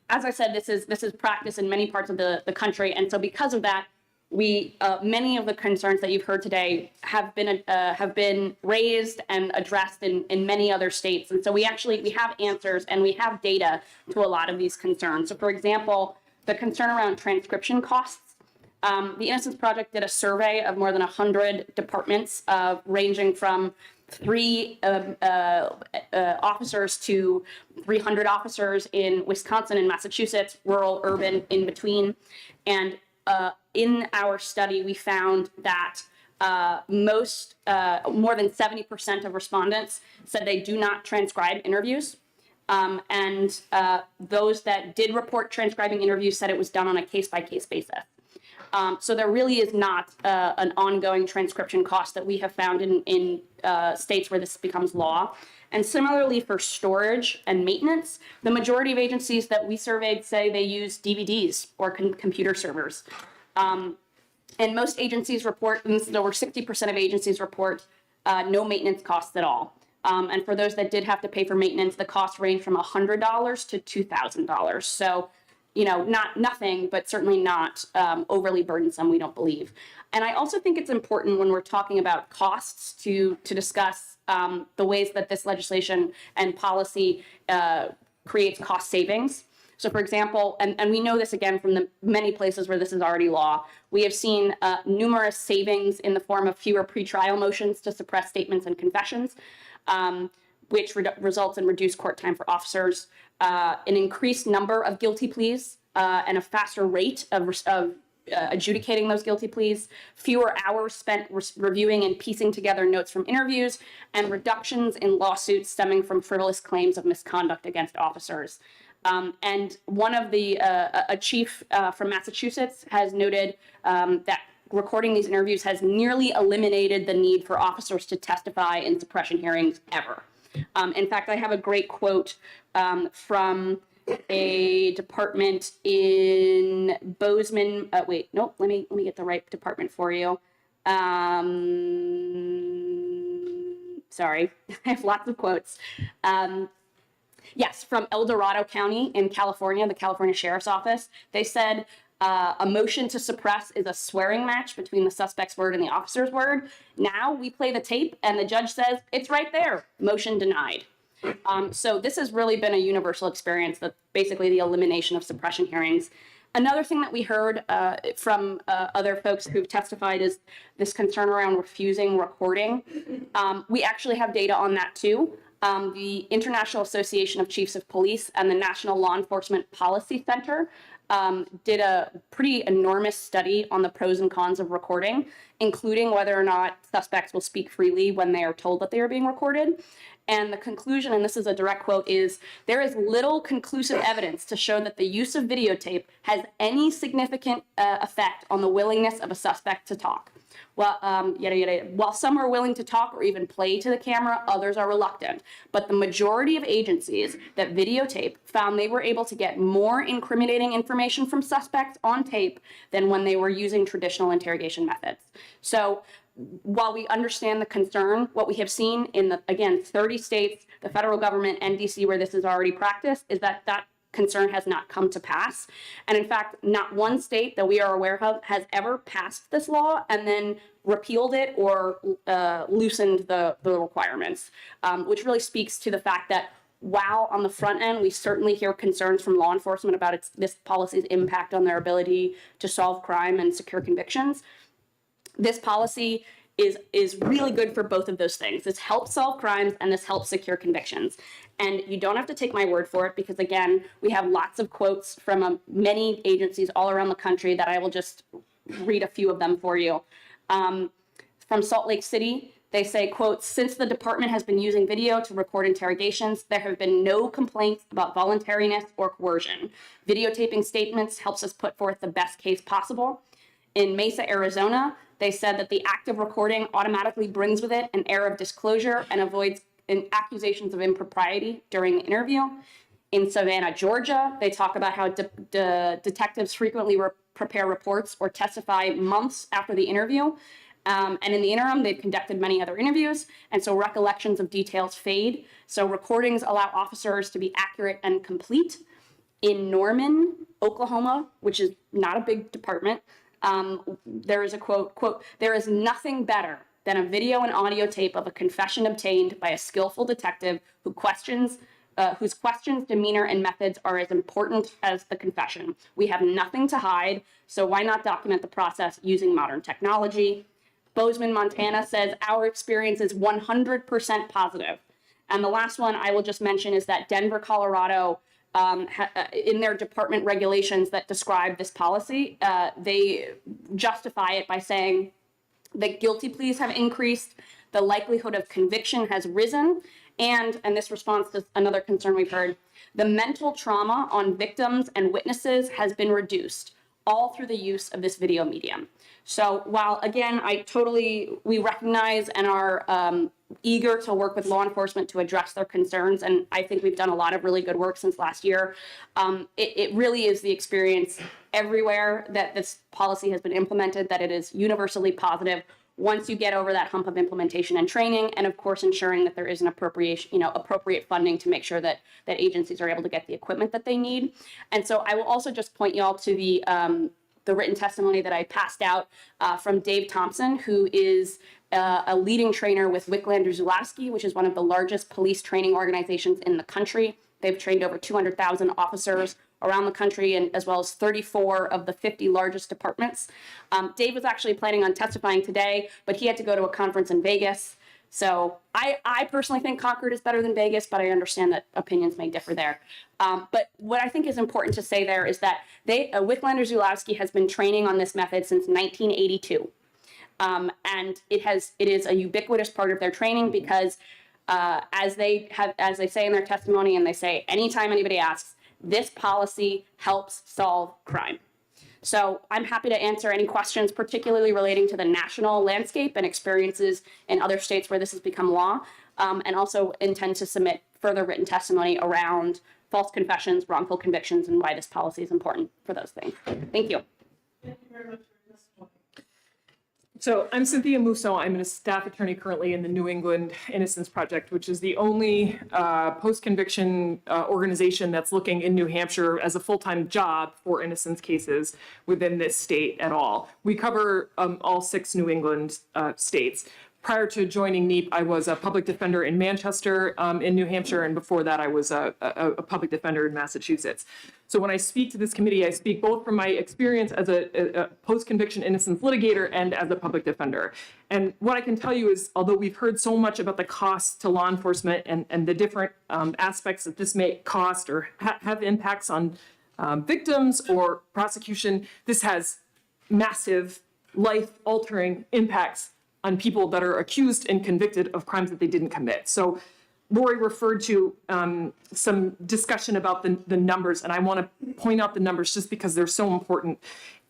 I said, this is practice in many parts of the country, and so because of that, many of the concerns that you've heard today have been raised and addressed in many other states. And so we have answers and we have data to a lot of these concerns. So for example, the concern around transcription costs. The Innocence Project did a survey of more than 100 departments ranging from 3 officers to 300 officers in Wisconsin and Massachusetts, rural, urban, in between. And in our study, we found that more than 70% of respondents said they do not transcribe interviews. And those that did report transcribing interviews said it was done on a case-by-case basis. So there really is not an ongoing transcription cost that we have found in states where this becomes law. And similarly for storage and maintenance, the majority of agencies that we surveyed say they use DVDs or computer servers. And most agencies report, and this is over 60% of agencies report no maintenance costs at all. And for those that did have to pay for maintenance, the cost ranged from $100 to $2,000. So, not nothing, but certainly not overly burdensome, we don't believe. And I also think it's important when we're talking about costs to discuss the ways that this legislation and policy creates cost savings. So for example, and we know this again from the many places where this is already law, we have seen numerous savings in the form of fewer pretrial motions to suppress statements and confessions, which results in reduced court time for officers, an increased number of guilty pleas, and a faster rate of adjudicating those guilty pleas, fewer hours spent reviewing and piecing together notes from interviews, and reductions in lawsuits stemming from frivolous claims of misconduct against officers. And one of a chief from Massachusetts has noted that recording these interviews has nearly eliminated the need for officers to testify in suppression hearings ever. In fact, I have a great quote from a department in Bozeman. Wait, nope. Let me get the right department for you. Sorry, I have lots of quotes. Yes, from El Dorado County in California, the California Sheriff's Office. They said a motion to suppress is a swearing match between the suspect's word and the officer's word. Now we play the tape and the judge says, it's right there, motion denied. So this has really been a universal experience, that basically the elimination of suppression hearings. Another thing that we heard from other folks who've testified is this concern around refusing recording. We actually have data on that too. The International Association of Chiefs of Police and the National Law Enforcement Policy Center did a pretty enormous study on the pros and cons of recording, including whether or not suspects will speak freely when they are told that they are being recorded. And the conclusion, and this is a direct quote, is there is little conclusive evidence to show that the use of videotape has any significant effect on the willingness of a suspect to talk. Well, While some are willing to talk or even play to the camera, others are reluctant. But the majority of agencies that videotape found they were able to get more incriminating information from suspects on tape than when they were using traditional interrogation methods. So while we understand the concern, what we have seen in the, again, 30 states, the federal government, and DC, where this is already practiced, is that that concern has not come to pass. And in fact, not one state that we are aware of has ever passed this law and then repealed it or loosened the requirements, which really speaks to the fact that while on the front end, we certainly hear concerns from law enforcement about this policy's impact on their ability to solve crime and secure convictions, this policy is really good for both of those things. This helps solve crimes and this helps secure convictions. And you don't have to take my word for it because, again, we have lots of quotes from many agencies all around the country that I will just read a few of them for you. From Salt Lake City, they say, quote, since the department has been using video to record interrogations, there have been no complaints about voluntariness or coercion. Videotaping statements helps us put forth the best case possible. In Mesa, Arizona, they said that the act of recording automatically brings with it an air of disclosure and avoids accusations of impropriety during the interview. In Savannah, Georgia, they talk about how detectives frequently prepare reports or testify months after the interview. And in the interim, they've conducted many other interviews, and so recollections of details fade. So recordings allow officers to be accurate and complete. In Norman, Oklahoma, which is not a big department, there is a quote, there is nothing better than a video and audio tape of a confession obtained by a skillful detective whose questions, demeanor, and methods are as important as the confession. We have nothing to hide, so why not document the process using modern technology? Bozeman, Montana says our experience is 100% positive. And the last one I will just mention is that Denver, Colorado, in their department regulations that describe this policy, they justify it by saying that guilty pleas have increased, the likelihood of conviction has risen, and this response to another concern we've heard, the mental trauma on victims and witnesses has been reduced, all through the use of this video medium. So while, again, we recognize and are eager to work with law enforcement to address their concerns, and I think we've done a lot of really good work since last year, it really is the experience everywhere that this policy has been implemented, that it is universally positive once you get over that hump of implementation and training, and of course ensuring that there is an appropriate funding to make sure that agencies are able to get the equipment that they need. And so I will also just point you all to the written testimony that I passed out from Dave Thompson, who is a leading trainer with Wicklander-Zulawski, which is one of the largest police training organizations in the country. They've trained over 200,000 officers around the country, and as well as 34 of the 50 largest departments. Dave was actually planning on testifying today, but he had to go to a conference in Vegas. So I personally think Concord is better than Vegas, but I understand that opinions may differ there. But what I think is important to say there is that Wicklander-Zulawski has been training on this method since 1982. And it is a ubiquitous part of their training because as they say in their testimony, and they say anytime anybody asks, this policy helps solve crime. So I'm happy to answer any questions, particularly relating to the national landscape and experiences in other states where this has become law, and also intend to submit further written testimony around false confessions, wrongful convictions, and why this policy is important for those things. Thank you. Thank you very much for this one. So I'm Cynthia Musso. I'm a staff attorney currently in the New England Innocence Project, which is the only post-conviction organization that's looking in New Hampshire as a full-time job for innocence cases within this state at all. We cover all 6 New England states. Prior to joining NEAP, I was a public defender in Manchester in New Hampshire, and before that I was a public defender in Massachusetts. So when I speak to this committee, I speak both from my experience as a post-conviction innocence litigator and as a public defender. And what I can tell you is, although we've heard so much about the costs to law enforcement and the different aspects that this may cost or have impacts on victims or prosecution, this has massive life-altering impacts on people that are accused and convicted of crimes that they didn't commit. So Lori referred to some discussion about the numbers, and I want to point out the numbers just because they're so important.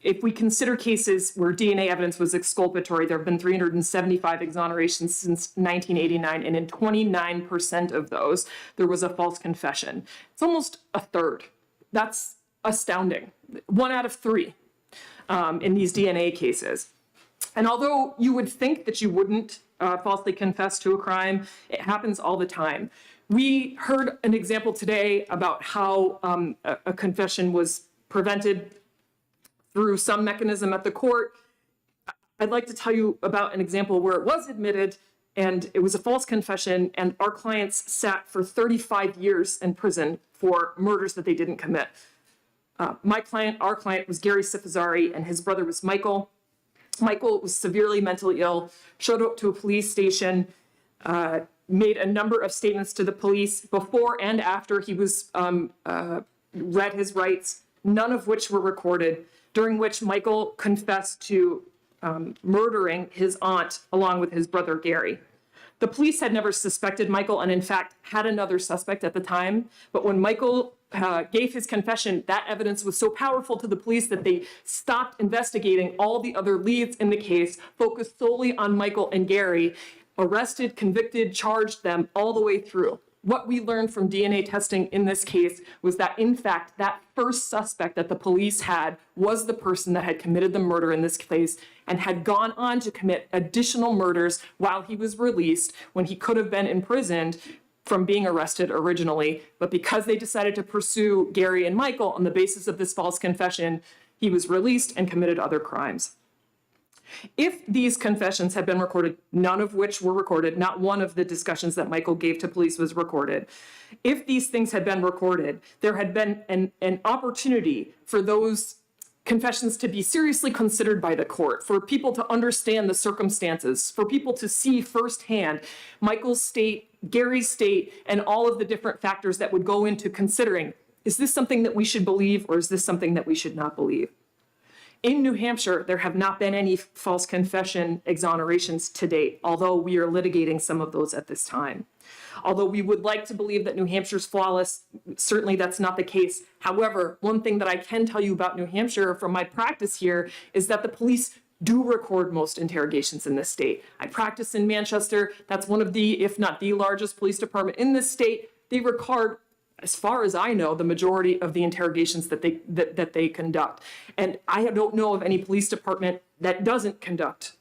If we consider cases where DNA evidence was exculpatory, there have been 375 exonerations since 1989, and in 29% of those, there was a false confession. It's almost a third. That's astounding. 1 out of 3 in these DNA cases. And although you would think that you wouldn't falsely confess to a crime, it happens all the time. We heard an example today about how a confession was prevented through some mechanism at the court. I'd like to tell you about an example where it was admitted and it was a false confession, and our clients sat for 35 years in prison for murders that they didn't commit. Our client was Gary Sifazari, and his brother was Michael. Michael was severely mentally ill, showed up to a police station, made a number of statements to the police before and after he was read his rights, none of which were recorded, during which Michael confessed to murdering his aunt along with his brother Gary. The police had never suspected Michael and in fact had another suspect at the time, but when Michael gave his confession, that evidence was so powerful to the police that they stopped investigating all the other leads in the case, focused solely on Michael and Gary, arrested, convicted, charged them all the way through. What we learned from DNA testing in this case was that, in fact, that first suspect that the police had was the person that had committed the murder in this case and had gone on to commit additional murders while he was released when he could have been imprisoned from being arrested originally. But because they decided to pursue Gary and Michael on the basis of this false confession, he was released and committed other crimes. If these confessions had been recorded, none of which were recorded, not one of the discussions that Michael gave to police was recorded. If these things had been recorded, there had been an opportunity for those confessions to be seriously considered by the court, for people to understand the circumstances, for people to see firsthand Michael's state, Gary's state, and all of the different factors that would go into considering, is this something that we should believe or is this something that we should not believe? In New Hampshire, there have not been any false confession exonerations to date, although we are litigating some of those at this time. Although we would like to believe that New Hampshire's flawless, certainly that's not the case. However, one thing that I can tell you about New Hampshire from my practice here is that the police do record most interrogations in this state. I practice in Manchester. That's one of the, if not the largest police department in this state. They record, as far as I know, the majority of the interrogations that they conduct. And I don't know of any police department that doesn't conduct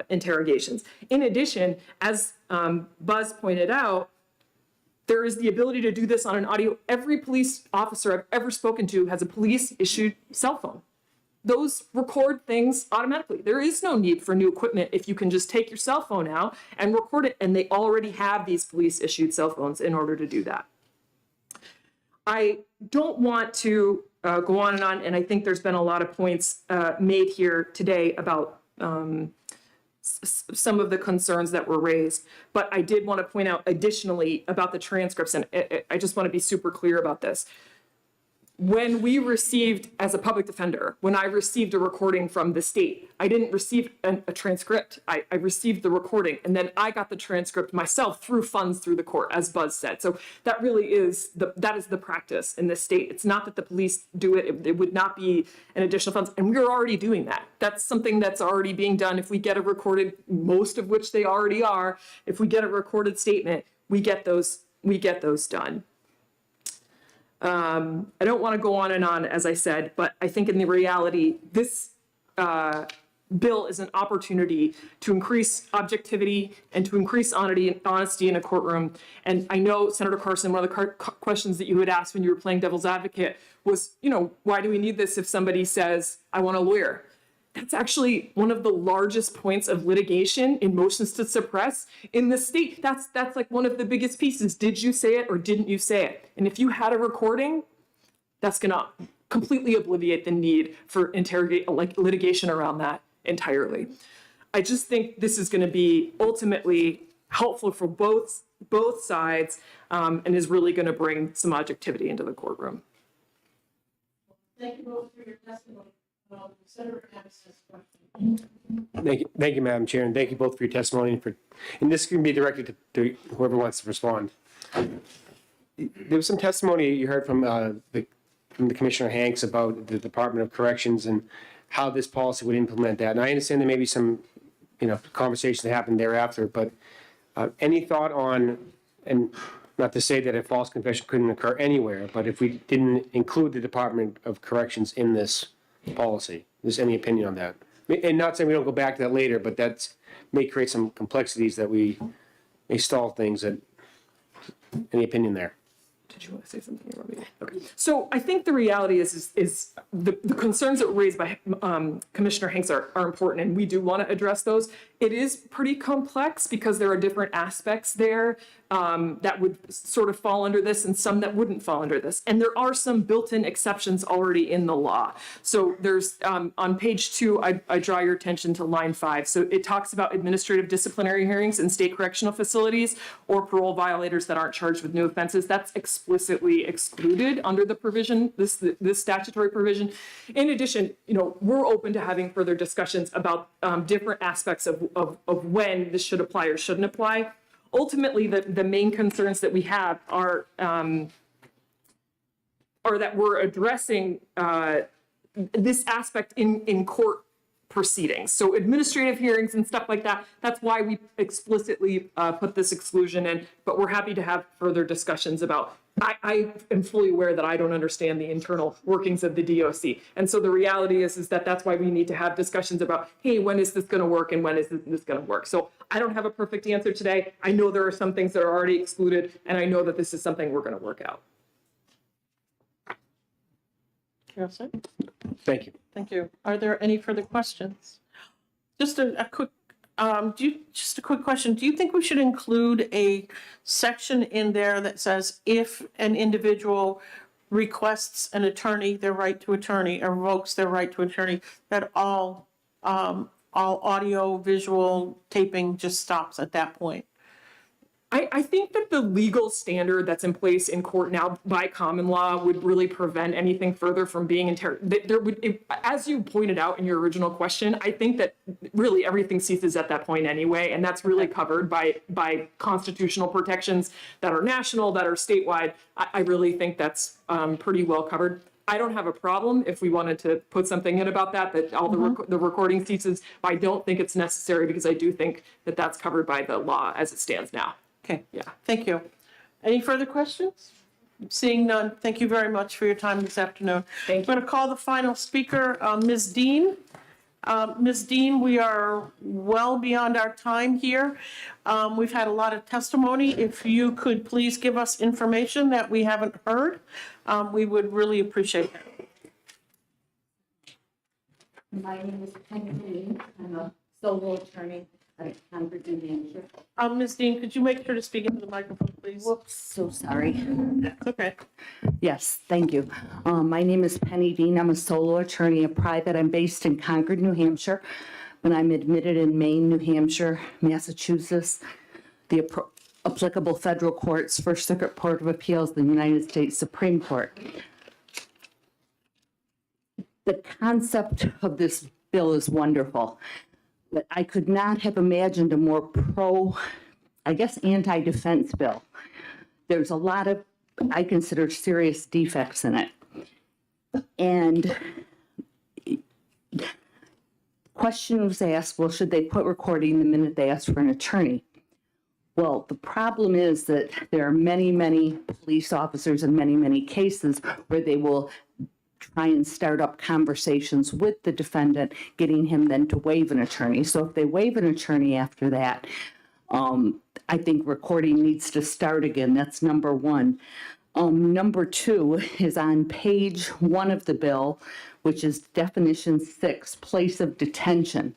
interrogations. In addition, as Buzz pointed out, there is the ability to do this on an audio. Every police officer I've ever spoken to has a police-issued cell phone. Those record things automatically. There is no need for new equipment if you can just take your cell phone out and record it, and they already have these police-issued cell phones in order to do that. I don't want to go on, and I think there's been a lot of points made here today about some of the concerns that were raised, but I did want to point out additionally about the transcripts, and I just want to be super clear about this. When we received, as a public defender, when I received a recording from the state, I didn't receive a transcript. I received the recording, and then I got the transcript myself through funds through the court, as Buzz said. So that really is that is the practice in this state. It's not that the police do it. It would not be an additional funds, and we're already doing that. That's something that's already being done. If we get a recorded, most of which they already are, if we get a recorded statement, we get those done. I don't want to go on and on, as I said, but I think in the reality, this bill is an opportunity to increase objectivity and to increase honesty in a courtroom. And I know, Senator Carson, one of the questions that you had asked when you were playing devil's advocate was, why do we need this if somebody says, I want a lawyer? That's actually one of the largest points of litigation in motions to suppress in the state. That's like one of the biggest pieces. Did you say it or didn't you say it? And if you had a recording, that's gonna completely obviate the need for litigation around that entirely. I just think this is gonna be ultimately helpful for both sides, and is really gonna bring some objectivity into the courtroom. Thank you both for your testimony. Senator Adams has a question. Thank you, Madam Chair, and thank you both for your testimony and this can be directed to whoever wants to respond. There was some testimony you heard from the Commissioner Hanks about the Department of Corrections and how this policy would implement that. And I understand there may be some, conversations that happened thereafter, but any thought on, and not to say that a false confession couldn't occur anywhere, but if we didn't include the Department of Corrections in this policy, is any opinion on that? And not saying we don't go back to that later, but that may create some complexities that we may stall things. Any opinion there? Did you want to say something? Okay. So I think the reality is the concerns that were raised by Commissioner Hanks are important, and we do want to address those. It is pretty complex because there are different aspects there that would sort of fall under this and some that wouldn't fall under this. And there are some built-in exceptions already in the law. So there's on page 2, I draw your attention to line 5. So it talks about administrative disciplinary hearings in state correctional facilities or parole violators that aren't charged with new offenses. That's explicitly excluded under the provision, this statutory provision. In addition, we're open to having further discussions about different aspects of when this should apply or shouldn't apply. Ultimately, the main concerns that we have are that we're addressing this aspect in court proceedings. So administrative hearings and stuff like that, that's why we explicitly put this exclusion in, but we're happy to have further discussions about. I am fully aware that I don't understand the internal workings of the DOC. And so the reality is that that's why we need to have discussions about, hey, when is this going to work and when is this going to work? So I don't have a perfect answer today. I know there are some things that are already excluded, and I know that this is something we're going to work out. Thank you. Thank you. Are there any further questions? Just a quick, just a quick question. Do you think we should include a section in there that says if an individual requests an attorney, their right to attorney, or revokes their right to attorney, that all audio visual taping just stops at that point? I think that the legal standard that's in place in court now by common law would really prevent anything further from being interrogated. There would, as you pointed out in your original question, I think that really everything ceases at that point anyway, and that's really covered by constitutional protections that are national, that are statewide. I really think that's pretty well covered. I don't have a problem if we wanted to put something in about that all the recording ceases. But I don't think it's necessary because I do think that that's covered by the law as it stands now. Okay, yeah, thank you. Any further questions? Seeing none, thank you very much for your time this afternoon. Thank you. I'm going to call the final speaker, Ms. Dean. Ms. Dean, we are well beyond our time here. We've had a lot of testimony. If you could please give us information that we haven't heard, we would really appreciate that. My name is Penny Dean. I'm a solo attorney out of Concord, New Hampshire. Ms. Dean, could you make sure to speak into the microphone, please? Whoops, so sorry. That's okay. Yes, thank you. My name is Penny Dean. I'm a solo attorney, a private. I'm based in Concord, New Hampshire, but I'm admitted in Maine, New Hampshire, Massachusetts, the applicable federal courts, First Circuit Court of Appeals, the United States Supreme Court. The concept of this bill is wonderful, but I could not have imagined a more anti-defense bill. There's a lot of, I consider, serious defects in it. And question was asked, well, should they put recording the minute they ask for an attorney? Well, the problem is that there are many, many police officers and many, many cases where they will try and start up conversations with the defendant, getting him then to waive an attorney. So if they waive an attorney after that, I think recording needs to start again. That's number one. Number two is on page 1 of the bill, which is definition 6, place of detention.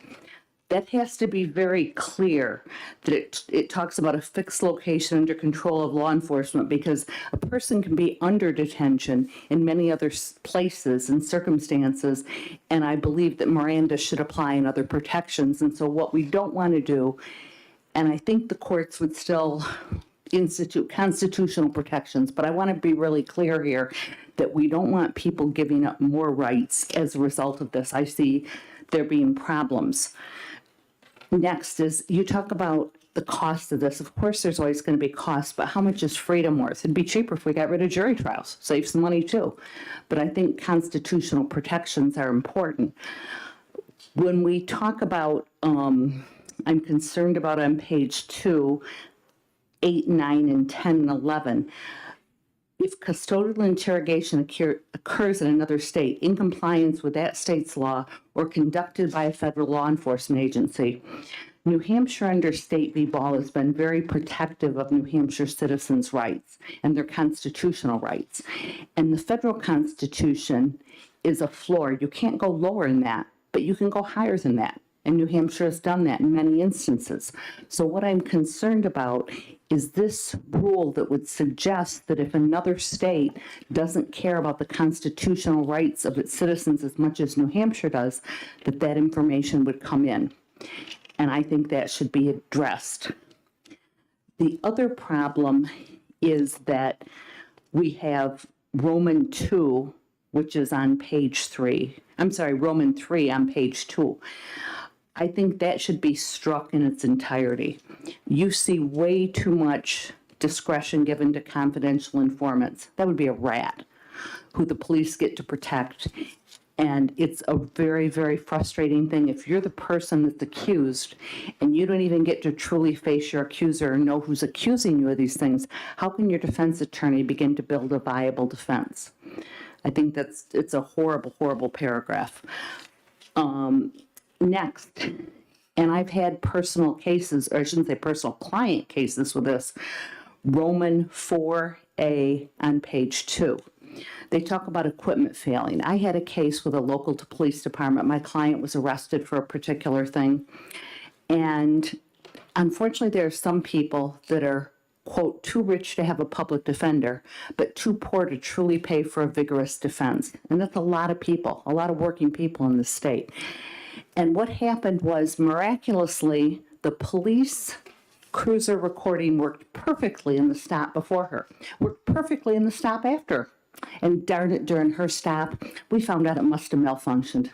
That has to be very clear that it talks about a fixed location under control of law enforcement, because a person can be under detention in many other places and circumstances. And I believe that Miranda should apply in other protections. And so what we don't want to do, and I think the courts would still institute constitutional protections, but I want to be really clear here that we don't want people giving up more rights as a result of this. I see there being problems. Next is, you talk about the cost of this. Of course, there's always going to be costs, but how much is freedom worth? It'd be cheaper if we got rid of jury trials, save some money too. But I think constitutional protections are important. When we talk about, I'm concerned about on page 2, 8, 9, and 10, and 11, if custodial interrogation occurs in another state in compliance with that state's law or conducted by a federal law enforcement agency, New Hampshire under State v. Ball has been very protective of New Hampshire citizens' rights and their constitutional rights. And the federal Constitution is a floor. You can't go lower than that, but you can go higher than that. And New Hampshire has done that in many instances. So what I'm concerned about is this rule that would suggest that if another state doesn't care about the constitutional rights of its citizens as much as New Hampshire does, that that information would come in. And I think that should be addressed. The other problem is that we have Roman 2, which is on page 3. I'm sorry, Roman 3 on page 2. I think that should be struck in its entirety. You see way too much discretion given to confidential informants. That would be a rat who the police get to protect. And it's a very, very frustrating thing. If you're the person that's accused and you don't even get to truly face your accuser or know who's accusing you of these things, how can your defense attorney begin to build a viable defense? I think it's a horrible, horrible paragraph. Next, and I've had personal cases, or I shouldn't say personal, client cases with this, Roman 4A on page 2. They talk about equipment failing. I had a case with a local police department. My client was arrested for a particular thing. And unfortunately, there are some people that are, quote, too rich to have a public defender, but too poor to truly pay for a vigorous defense. And that's a lot of people, a lot of working people in the state. And what happened was, miraculously, the police cruiser recording worked perfectly in the stop before her, worked perfectly in the stop after. And darn it, during her stop, we found out it must have malfunctioned.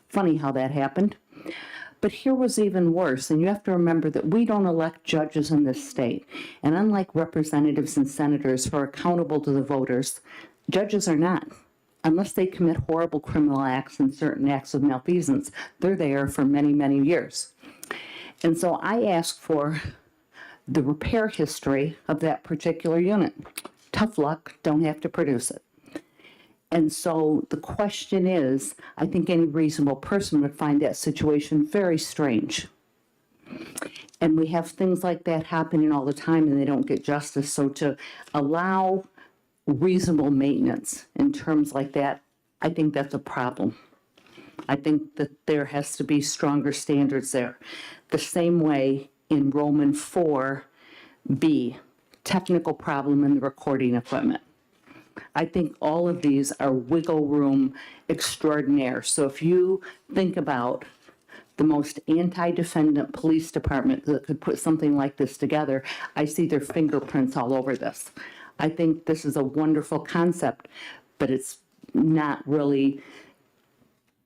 Funny how that happened. But here was even worse, and you have to remember that we don't elect judges in this state. And unlike representatives and senators who are accountable to the voters, judges are not. Unless they commit horrible criminal acts and certain acts of malfeasance, they're there for many, many years. And so I asked for the repair history of that particular unit. Tough luck, don't have to produce it. And so the question is, I think any reasonable person would find that situation very strange. And we have things like that happening all the time and they don't get justice. So to allow reasonable maintenance in terms like that, I think that's a problem. I think that there has to be stronger standards there. The same way in Roman 4B, technical problem in the recording equipment. I think all of these are wiggle room extraordinaire. So if you think about the most anti-defendant police department that could put something like this together, I see their fingerprints all over this. I think this is a wonderful concept, but it's not really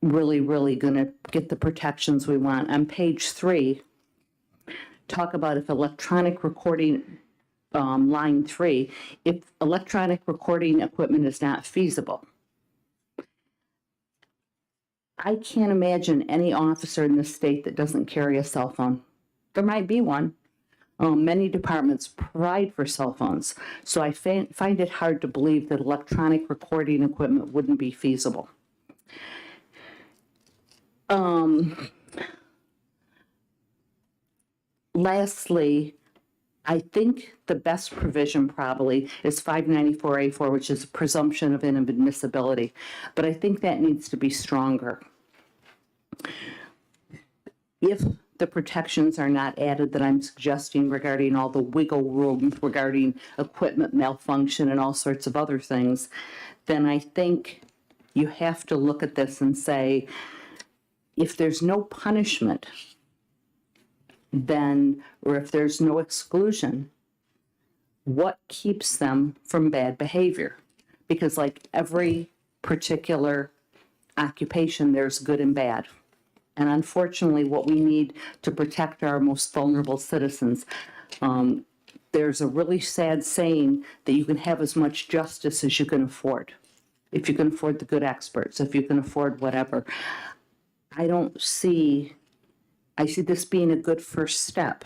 going to get the protections we want. On page 3, talk about if electronic recording, line 3, if electronic recording equipment is not feasible. I can't imagine any officer in this state that doesn't carry a cell phone. There might be one. Many departments provide for cell phones, so I find it hard to believe that electronic recording equipment wouldn't be feasible. Lastly, I think the best provision probably is 594A4, which is a presumption of inadmissibility, but I think that needs to be stronger. If the protections are not added that I'm suggesting regarding all the wiggle room regarding equipment malfunction and all sorts of other things, then I think you have to look at this and say, if there's no punishment, then, or if there's no exclusion, what keeps them from bad behavior? Because like every particular occupation, there's good and bad. And unfortunately, what we need to protect our most vulnerable citizens, there's a really sad saying that you can have as much justice as you can afford. If you can afford the good experts, if you can afford whatever. I see this being a good first step,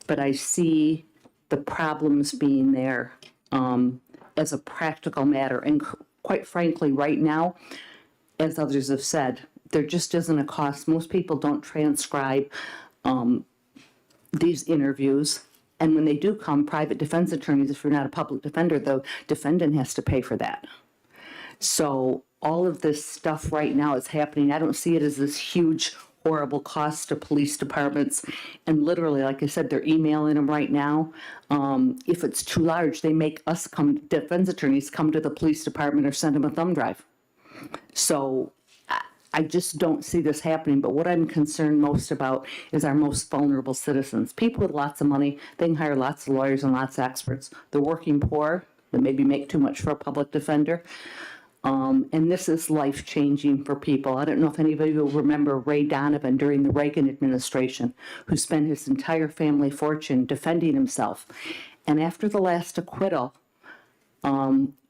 but I see the problems being there as a practical matter. And quite frankly, right now, as others have said, there just isn't a cost. Most people don't transcribe these interviews. And when they do come, private defense attorneys, if you're not a public defender, the defendant has to pay for that. So all of this stuff right now is happening. I don't see it as this huge, horrible cost to police departments. And literally, like I said, they're emailing them right now. If it's too large, they make us defense attorneys come to the police department or send them a thumb drive. So I just don't see this happening. But what I'm concerned most about is our most vulnerable citizens. People with lots of money, they can hire lots of lawyers and lots of experts. The working poor that maybe make too much for a public defender. And this is life-changing for people. I don't know if anybody will remember Ray Donovan during the Reagan administration, who spent his entire family fortune defending himself. And after the last acquittal,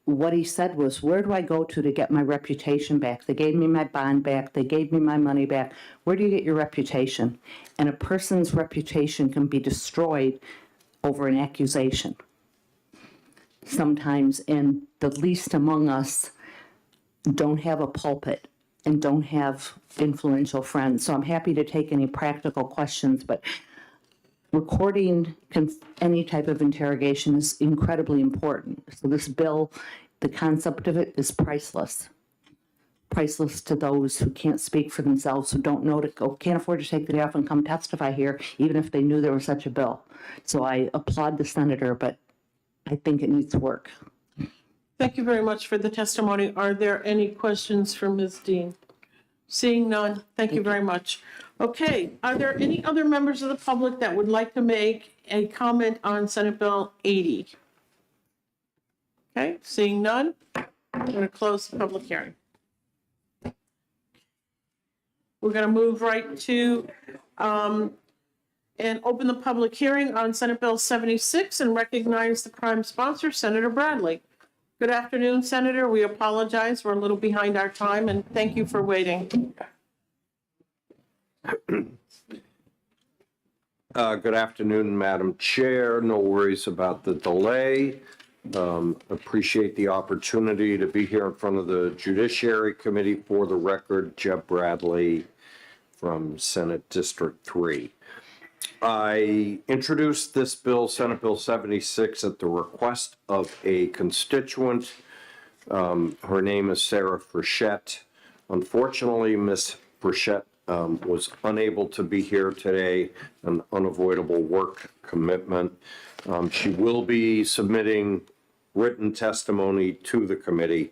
what he said was, where do I go to get my reputation back? They gave me my bond back. They gave me my money back. Where do you get your reputation? And a person's reputation can be destroyed over an accusation. Sometimes, and the least among us don't have a pulpit and don't have influential friends. So I'm happy to take any practical questions, but recording any type of interrogation is incredibly important. So this bill, the concept of it is priceless. Priceless to those who can't speak for themselves, who don't know can't afford to take the day off and come testify here, even if they knew there was such a bill. So I applaud the senator, but I think it needs work. Thank you very much for the testimony. Are there any questions for Ms. Dean? Seeing none, thank you very much. Okay, are there any other members of the public that would like to make a comment on Senate Bill 80? Okay, seeing none, I'm going to close the public hearing. We're going to move right to and open the public hearing on Senate Bill 76 and recognize the prime sponsor, Senator Bradley. Good afternoon, Senator. We apologize. We're a little behind our time, and thank you for waiting. Good afternoon, Madam Chair. No worries about the delay. Appreciate the opportunity to be here in front of the Judiciary Committee. For the record, Jeb Bradley from Senate District 3. I introduced this bill, Senate Bill 76, at the request of a constituent. Her name is Sarah Frechette. Unfortunately, Ms. Frechette was unable to be here today, an unavoidable work commitment. She will be submitting written testimony to the committee.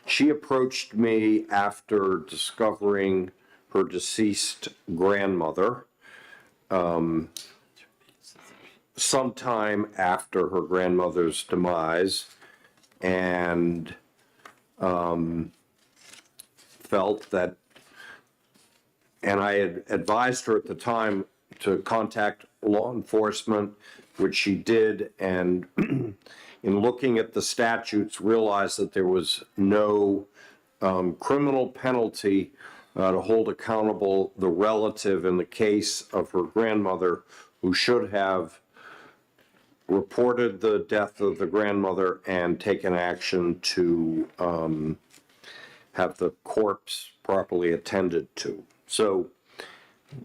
She approached me after discovering her deceased grandmother. Sometime after her grandmother's demise, and felt that, and I had advised her at the time to contact law enforcement, which she did, and in looking at the statutes, realized that there was no criminal penalty to hold accountable the relative in the case of her grandmother, who should have reported the death of the grandmother and taken action to have the corpse properly attended to. So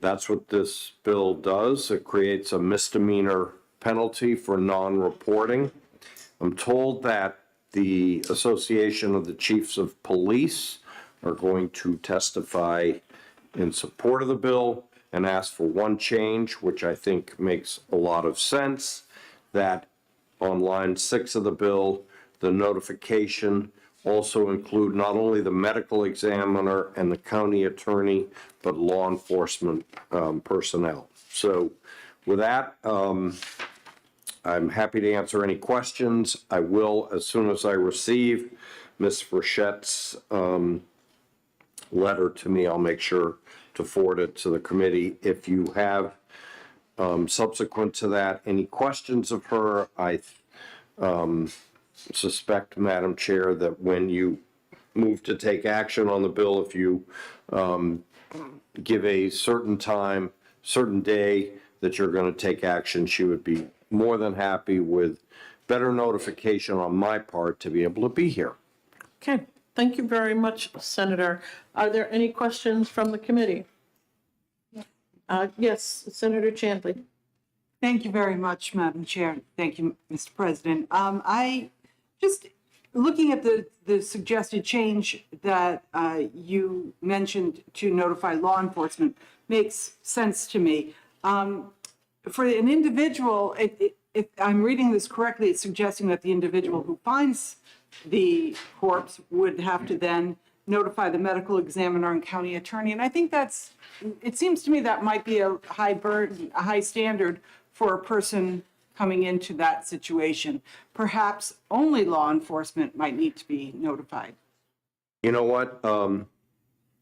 that's what this bill does. It creates a misdemeanor penalty for non-reporting. I'm told that the Association of the Chiefs of Police are going to testify in support of the bill and ask for one change, which I think makes a lot of sense, that on line 6 of the bill, the notification also include not only the medical examiner and the county attorney, but law enforcement personnel. So with that, I'm happy to answer any questions. I will, as soon as I receive Ms. Frichette's letter to me, I'll make sure to forward it to the committee. If you have, subsequent to that, any questions of her, I suspect, Madam Chair, that when you move to take action on the bill, if you give a certain time, certain day that you're going to take action, she would be more than happy with better notification on my part to be able to be here. Okay, thank you very much, Senator. Are there any questions from the committee? Yes, Senator Chandler. Thank you very much, Madam Chair. Thank you, Mr. President. I just looking at the suggested change that you mentioned to notify law enforcement makes sense to me. For an individual, if I'm reading this correctly, it's suggesting that the individual who finds the corpse would have to then notify the medical examiner and county attorney. And I think it seems to me that might be a high burden, a high standard for a person coming into that situation. Perhaps only law enforcement might need to be notified. You know what?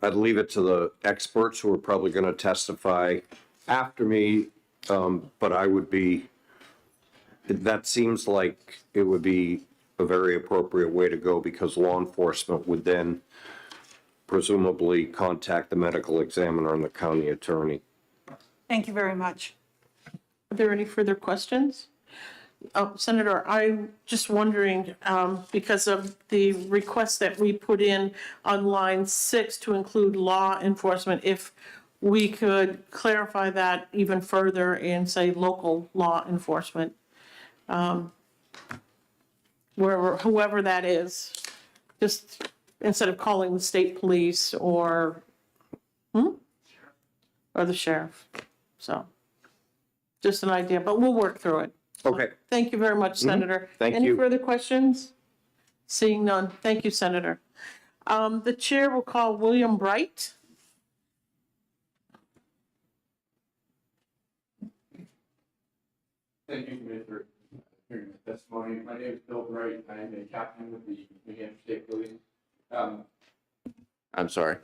I'd leave it to the experts who are probably going to testify after me, but I would be, that seems like it would be a very appropriate way to go, because law enforcement would then presumably contact the medical examiner and the county attorney. Thank you very much. Are there any further questions? Senator, I'm just wondering, because of the request that we put in on line 6 to include law enforcement, if we could clarify that even further and say local law enforcement, whoever that is, just instead of calling the state police or the sheriff. So just an idea, but we'll work through it. Okay. Thank you very much, Senator. Thank Any you. further questions? Seeing none. Thank you, Senator. The chair will call William Bright. Thank you, Commissioner, for hearing the testimony. My name is Bill Bright. I am a captain with the New Hampshire State Police. I'm sorry.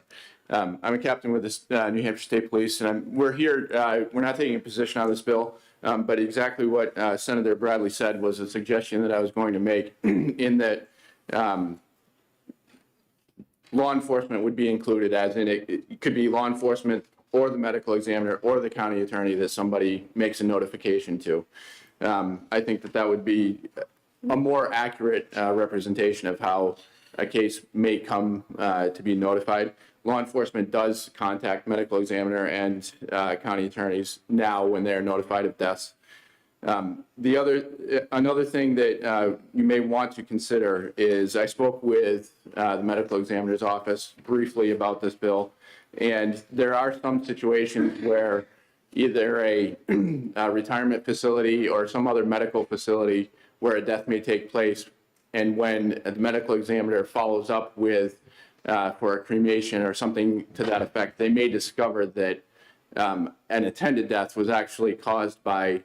I'm a captain with the New Hampshire State Police, and we're here. We're not taking a position on this bill, but exactly what Senator Bradley said was a suggestion that I was going to make, in that law enforcement would be included, as in it could be law enforcement or the medical examiner or the county attorney that somebody makes a notification to. I think that would be a more accurate representation of how a case may come to be notified. Law enforcement does contact medical examiner and county attorneys now when they're notified of deaths. Another thing that you may want to consider is, I spoke with the medical examiner's office briefly about this bill, and there are some situations where either a retirement facility or some other medical facility where a death may take place, and when the medical examiner follows up with for a cremation or something to that effect, they may discover that an attended death was actually caused by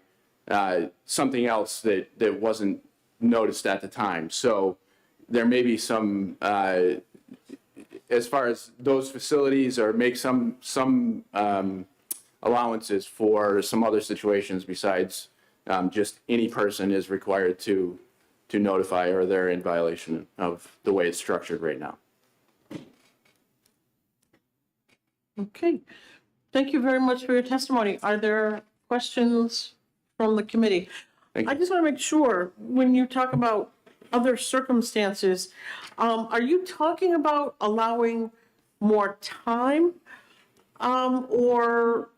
something else that wasn't noticed at the time. So there may be some, as far as those facilities, or make some allowances for some other situations besides just any person is required to notify, or they're in violation of the way it's structured right now. Okay. Thank you very much for your testimony. Are there questions from the committee? I just want to make sure, when you talk about other circumstances, are you talking about allowing more time? Or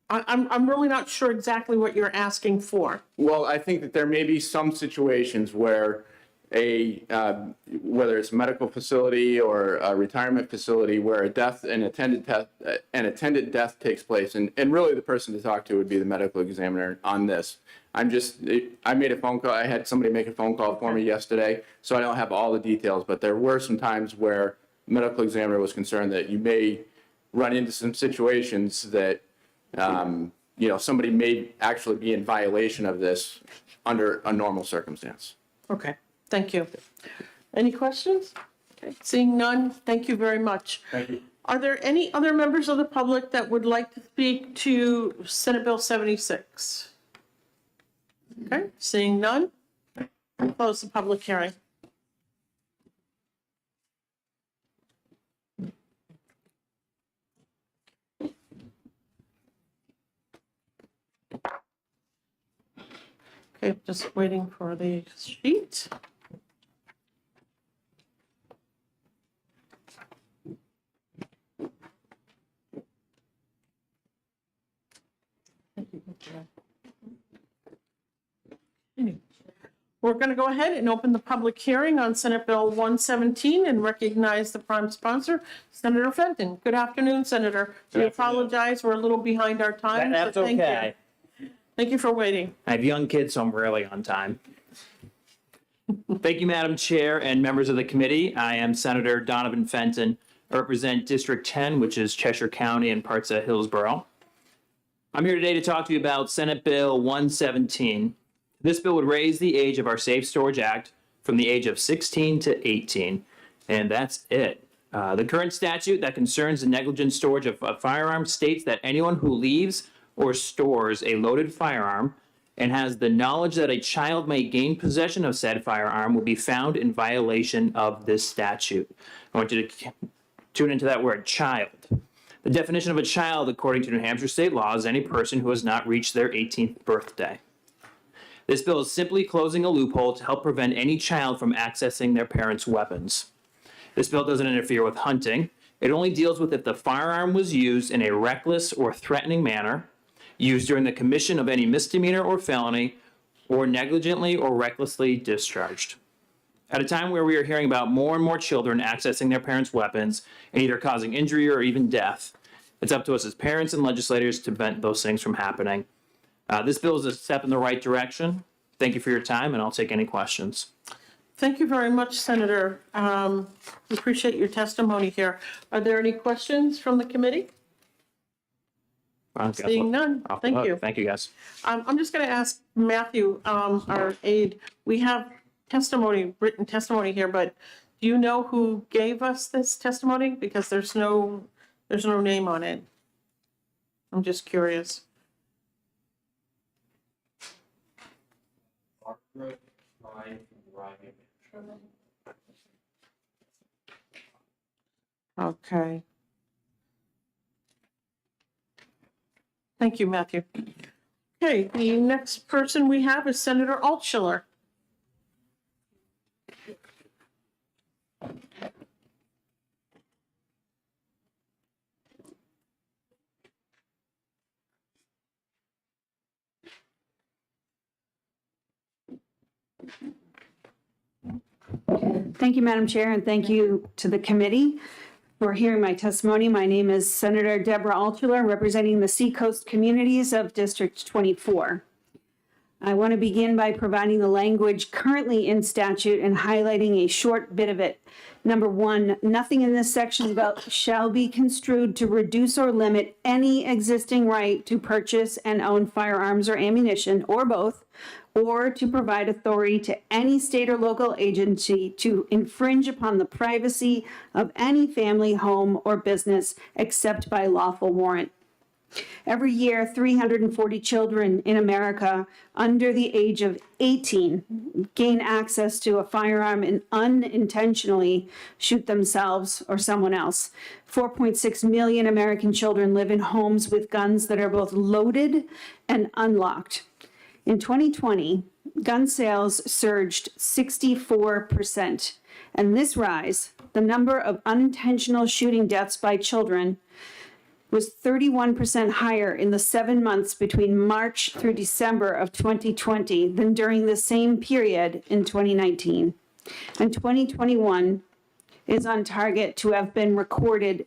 I'm really not sure exactly what you're asking for. Well, I think that there may be some situations where whether it's a medical facility or a retirement facility where an attended death takes place, and really the person to talk to would be the medical examiner on this. I made a phone call. I had somebody make a phone call for me yesterday, so I don't have all the details, but there were some times where the medical examiner was concerned that you may run into some situations that, somebody may actually be in violation of this under a normal circumstance. Okay, thank you. Any questions? Okay, seeing none, thank you very much. Thank you. Are there any other members of the public that would like to speak to Senate Bill 76? Okay, seeing none, close the public hearing. Okay, just waiting for the sheet. We're going to go ahead and open the public hearing on Senate Bill 117 and recognize the prime sponsor, Senator Fenton. Good afternoon, Senator. We apologize, we're a little behind our time. That's so thank okay. you. Thank you for waiting. I have young kids, so I'm rarely on time. Thank you, Madam Chair and members of the committee. I am Senator Donovan Fenton. I represent District 10, which is Cheshire County and parts of Hillsborough. I'm here today to talk to you about Senate Bill 117. This bill would raise the age of our Safe Storage Act from the age of 16 to 18, and that's it. The current statute that concerns the negligent storage of a firearm states that anyone who leaves or stores a loaded firearm and has the knowledge that a child may gain possession of said firearm will be found in violation of this statute. I want you to tune into that word, child. The definition of a child, according to New Hampshire state law, is any person who has not reached their 18th birthday. This bill is simply closing a loophole to help prevent any child from accessing their parents' weapons. This bill doesn't interfere with hunting. It only deals with if the firearm was used in a reckless or threatening manner, used during the commission of any misdemeanor or felony, or negligently or recklessly discharged. At a time where we are hearing about more and more children accessing their parents' weapons and either causing injury or even death, it's up to us as parents and legislators to prevent those things from happening. This bill is a step in the right direction. Thank you for your time, and I'll take any questions. Thank you very much, Senator. We appreciate your testimony here. Are there any questions from the committee? Seeing none, thank you. Thank you, guys. I'm just going to ask Matthew, our aide, we have testimony, written testimony here, but do you know who gave us this testimony? Because there's no name on it. I'm just curious. Okay. Thank you, Matthew. Okay, the next person we have is Senator Altshuler. Thank you, Madam Chair, and thank you to the committee for hearing my testimony. My name is Senator Deborah Altshuler, representing the Seacoast communities of District 24. I want to begin by providing the language currently in statute and highlighting a short bit of it. Number one, nothing in this section about shall be construed to reduce or limit any existing right to purchase and own firearms or ammunition, or both, or to provide authority to any state or local agency to infringe upon the privacy of any family, home, or business except by lawful warrant. Every year, 340 children in America under the age of 18 gain access to a firearm and unintentionally shoot themselves or someone else. 4.6 million American children live in homes with guns that are both loaded and unlocked. In 2020, gun sales surged 64%. And this rise, the number of unintentional shooting deaths by children, was 31% higher in the 7 months between March through December of 2020 than during the same period in 2019. And 2021 is on target to have been recorded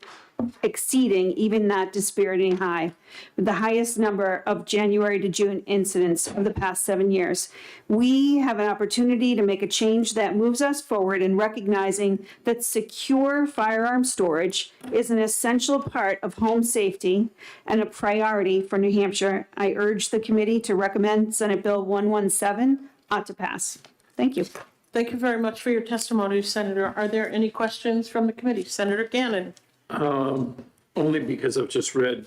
exceeding even that dispiriting high, with the highest number of January to June incidents of the past 7 years. We have an opportunity to make a change that moves us forward in recognizing that secure firearm storage is an essential part of home safety and a priority for New Hampshire. I urge the committee to recommend Senate Bill 117 ought to pass. Thank you. Thank you very much for your testimony, Senator. Are there any questions from the committee? Senator Gannon. Only because I've just read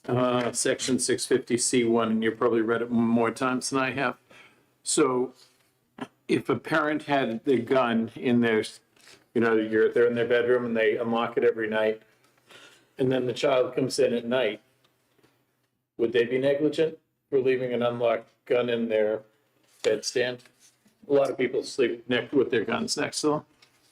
section 650C1, and you probably read it more times than I have. So if a parent had the gun in their, they're in their bedroom and they unlock it every night, and then the child comes in at night, would they be negligent for leaving an unlocked gun in their bedstand? A lot of people sleep with their guns next to them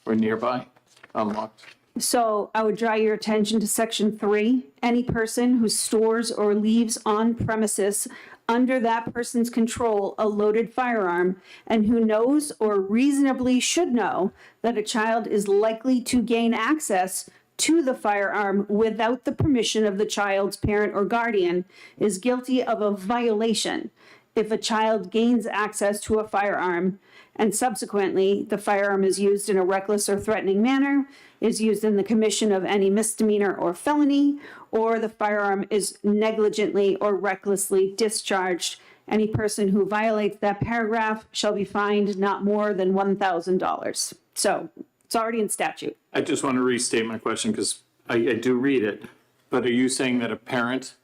or nearby, unlocked. So I would draw your attention to section 3. Any person who stores or leaves on premises under that person's control a loaded firearm and who knows or reasonably should know that a child is likely to gain access to the firearm without the permission of the child's parent or guardian is guilty of a violation if a child gains access to a firearm and subsequently the firearm is used in a reckless or threatening manner, is used in the commission of any misdemeanor or felony, or the firearm is negligently or recklessly discharged. Any person who violates that paragraph shall be fined not more than $1,000. So it's already in statute. I just want to restate my question because I do read it, but are you saying that a parent?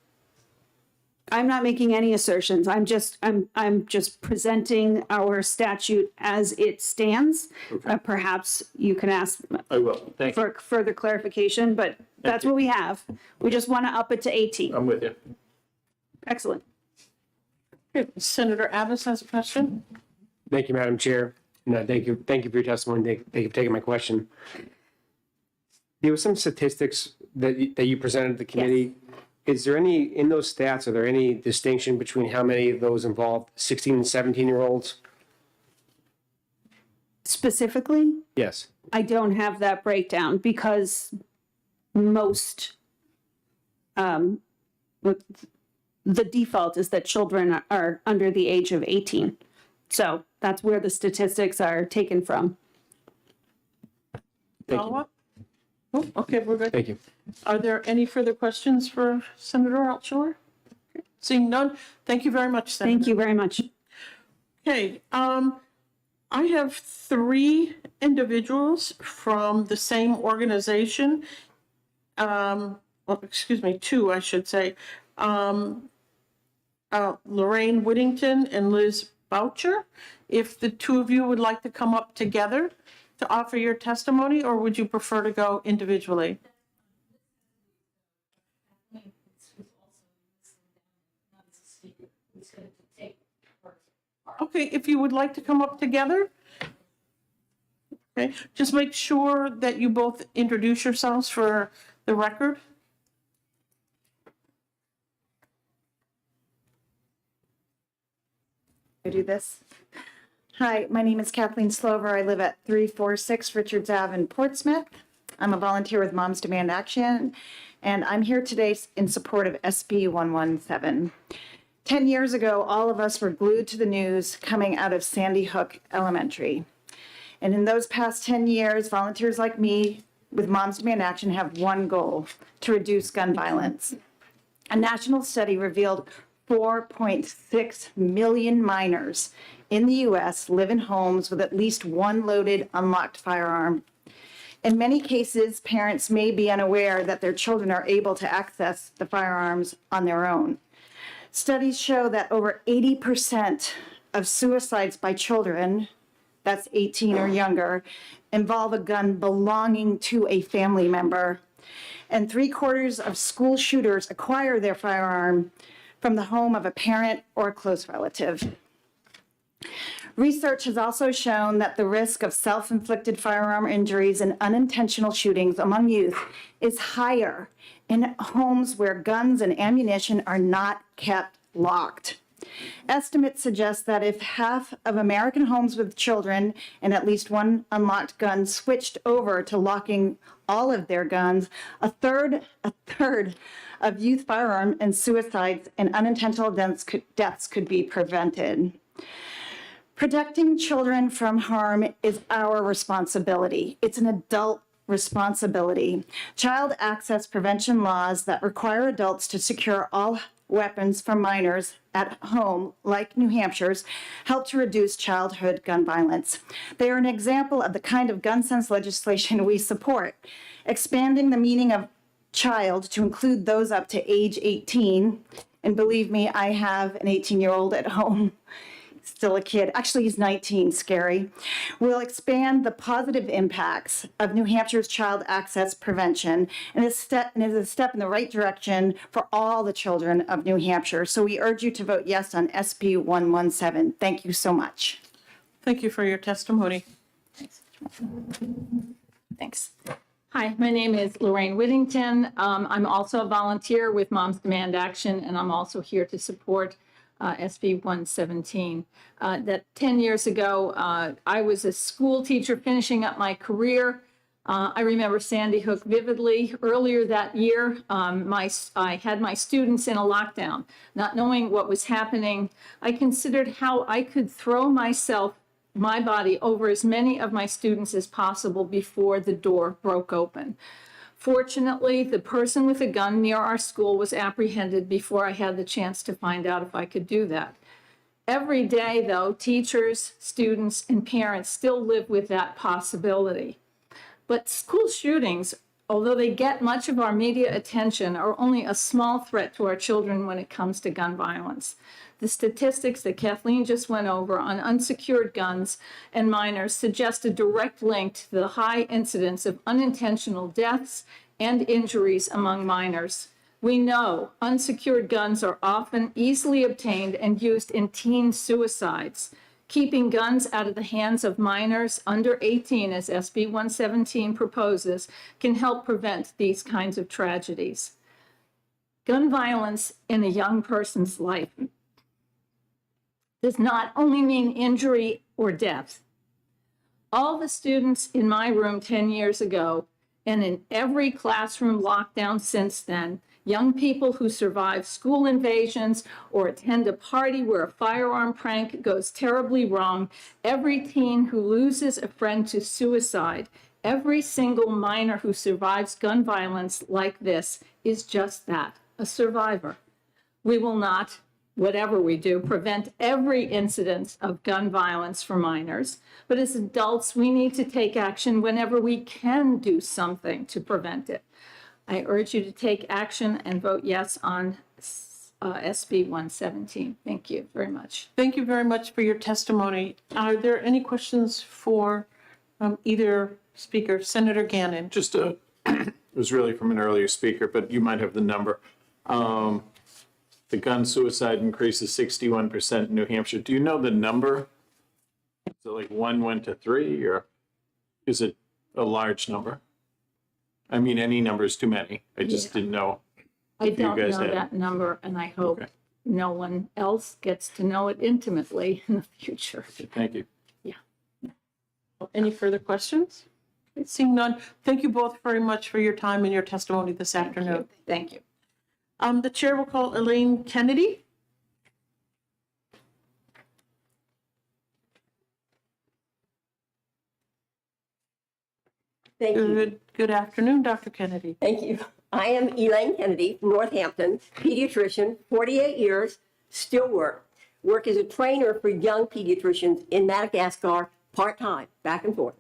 I'm not making any assertions. I'm just presenting our statute as it stands. Okay. Perhaps you can ask I will. Thank you. for further clarification, but that's what we have. We just want to up it to 18. I'm with you. Excellent. Okay, Senator Abbas has a question. Thank you, Madam Chair. No, thank you for your testimony. Thank you for taking my question. There were some statistics that you presented to the committee. Is there any, in those stats, are there any distinction between how many of those involved 16 and 17-year-olds? Specifically, Yes. I don't have that breakdown because most, the default is that children are under the age of 18. So that's where the statistics are taken from. Thank Follow up? Oh, okay, we're good. Thank you. Are there any further questions for Senator Altshuler? Seeing none, thank you very much, Senator. Thank you very much. Okay, I have 3 individuals from the same organization. Well, excuse me, 2, I should say. Lorraine Whittington and Liz Boucher. If the 2 of you would like to come up together to offer your testimony, or would you prefer to go individually? Okay, if you would like to come up together. Okay, just make sure that you both introduce yourselves for the record. I do this. Hi, my name is Kathleen Slover. I live at 346 Richards Ave in Portsmouth. I'm a volunteer with Moms Demand Action, and I'm here today in support of SB 117. 10 years ago, all of us were glued to the news coming out of Sandy Hook Elementary. And in those past 10 years, volunteers like me with Moms Demand Action have one goal: to reduce gun violence. A national study revealed 4.6 million minors in the U.S. live in homes with at least one loaded, unlocked firearm. In many cases, parents may be unaware that their children are able to access the firearms on their own. Studies show that over 80% of suicides by children, that's 18 or younger, involve a gun belonging to a family member. And 3/4 of school shooters acquire their firearm from the home of a parent or a close relative. Research has also shown that the risk of self-inflicted firearm injuries and unintentional shootings among youth is higher in homes where guns and ammunition are not kept locked. Estimates suggest that if half of American homes with children and at least one unlocked gun switched over to locking all of their guns, a third of youth firearm and suicides and unintentional deaths could be prevented. Protecting children from harm is our responsibility. It's an adult responsibility. Child access prevention laws that require adults to secure all weapons for minors at home, like New Hampshire's, help to reduce childhood gun violence. They are an example of the kind of gun sense legislation we support. Expanding the meaning of child to include those up to age 18, and believe me, I have an 18-year-old at home, still a kid, actually he's 19, scary, will expand the positive impacts of New Hampshire's child access prevention and is a step in the right direction for all the children of New Hampshire. So we urge you to vote yes on SB 117. Thank you so much. Thank you for your testimony. Thanks. Hi, my name is Lorraine Whittington. I'm also a volunteer with Moms Demand Action, and I'm also here to support SB 117. That 10 years ago, I was a school teacher finishing up my career. I remember Sandy Hook vividly. Earlier that year, I had my students in a lockdown. Not knowing what was happening, I considered how I could throw my body over as many of my students as possible before the door broke open. Fortunately, the person with a gun near our school was apprehended before I had the chance to find out if I could do that. Every day, though, teachers, students, and parents still live with that possibility. But school shootings, although they get much of our media attention, are only a small threat to our children when it comes to gun violence. The statistics that Kathleen just went over on unsecured guns and minors suggest a direct link to the high incidence of unintentional deaths and injuries among minors. We know unsecured guns are often easily obtained and used in teen suicides. Keeping guns out of the hands of minors under 18, as SB 117 proposes, can help prevent these kinds of tragedies. Gun violence in a young person's life does not only mean injury or death. All the students in my room 10 years ago, and in every classroom lockdown since then, young people who survive school invasions or attend a party where a firearm prank goes terribly wrong, every teen who loses a friend to suicide, every single minor who survives gun violence like this is just that, a survivor. We will not, whatever we do, prevent every incident of gun violence for minors. But as adults, we need to take action whenever we can do something to prevent it. I urge you to take action and vote yes on SB 117. Thank you very much. Thank you very much for your testimony. Are there any questions for either speaker? Senator Gannon. Just it was really from an earlier speaker, but you might have the number. The gun suicide increase is 61% in New Hampshire. Do you know the number? Is it like 1 went to 3, or is it a large number? I mean, any number is too many. I just didn't know. I don't know that number, and I hope no one else gets to know it intimately in the future. Okay, thank you. Yeah. Any further questions? Seeing none, thank you both very much for your time and your testimony this afternoon. Thank you. The chair will call Elaine Kennedy. Thank you. Good afternoon, Dr. Kennedy. Thank you. I am Elaine Kennedy from Northampton, pediatrician, 48 years, still work as a trainer for young pediatricians in Madagascar, part-time, back and forth.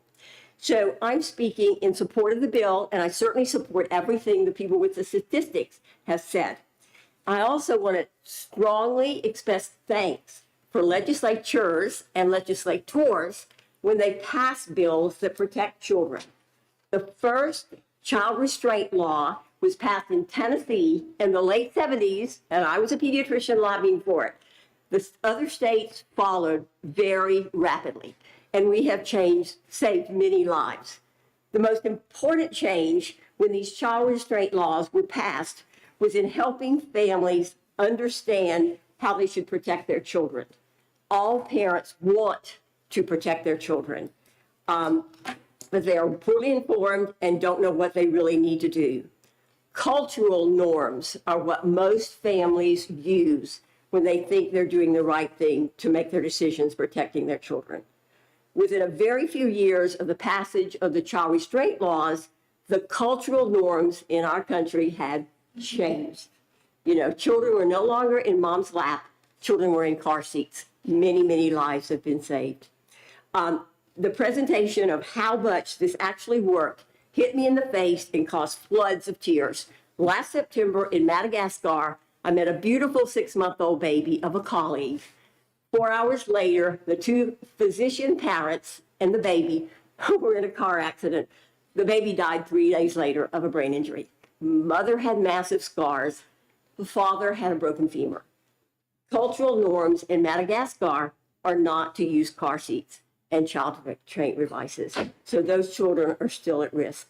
So I'm speaking in support of the bill, and I certainly support everything the people with the statistics have said. I also want to strongly express thanks for legislatures and legislators when they pass bills that protect children. The first child restraint law was passed in Tennessee in the late 70s, and I was a pediatrician lobbying for it. The other states followed very rapidly, and we have saved many lives. The most important change when these child restraint laws were passed was in helping families understand how they should protect their children. All parents want to protect their children, but they are poorly informed and don't know what they really need to do. Cultural norms are what most families use when they think they're doing the right thing to make their decisions protecting their children. Within a very few years of the passage of the child restraint laws, the cultural norms in our country had changed. You know, children were no longer in mom's lap, children were in car seats. Many, many lives have been saved. The presentation of how much this actually worked hit me in the face and caused floods of tears. Last September in Madagascar, I met a beautiful 6-month-old baby of a colleague. 4 hours later, the 2 physician parents and the baby were in a car accident. The baby died 3 days later of a brain injury. Mother had massive scars. The father had a broken femur. Cultural norms in Madagascar are not to use car seats and child restraint devices, so those children are still at risk.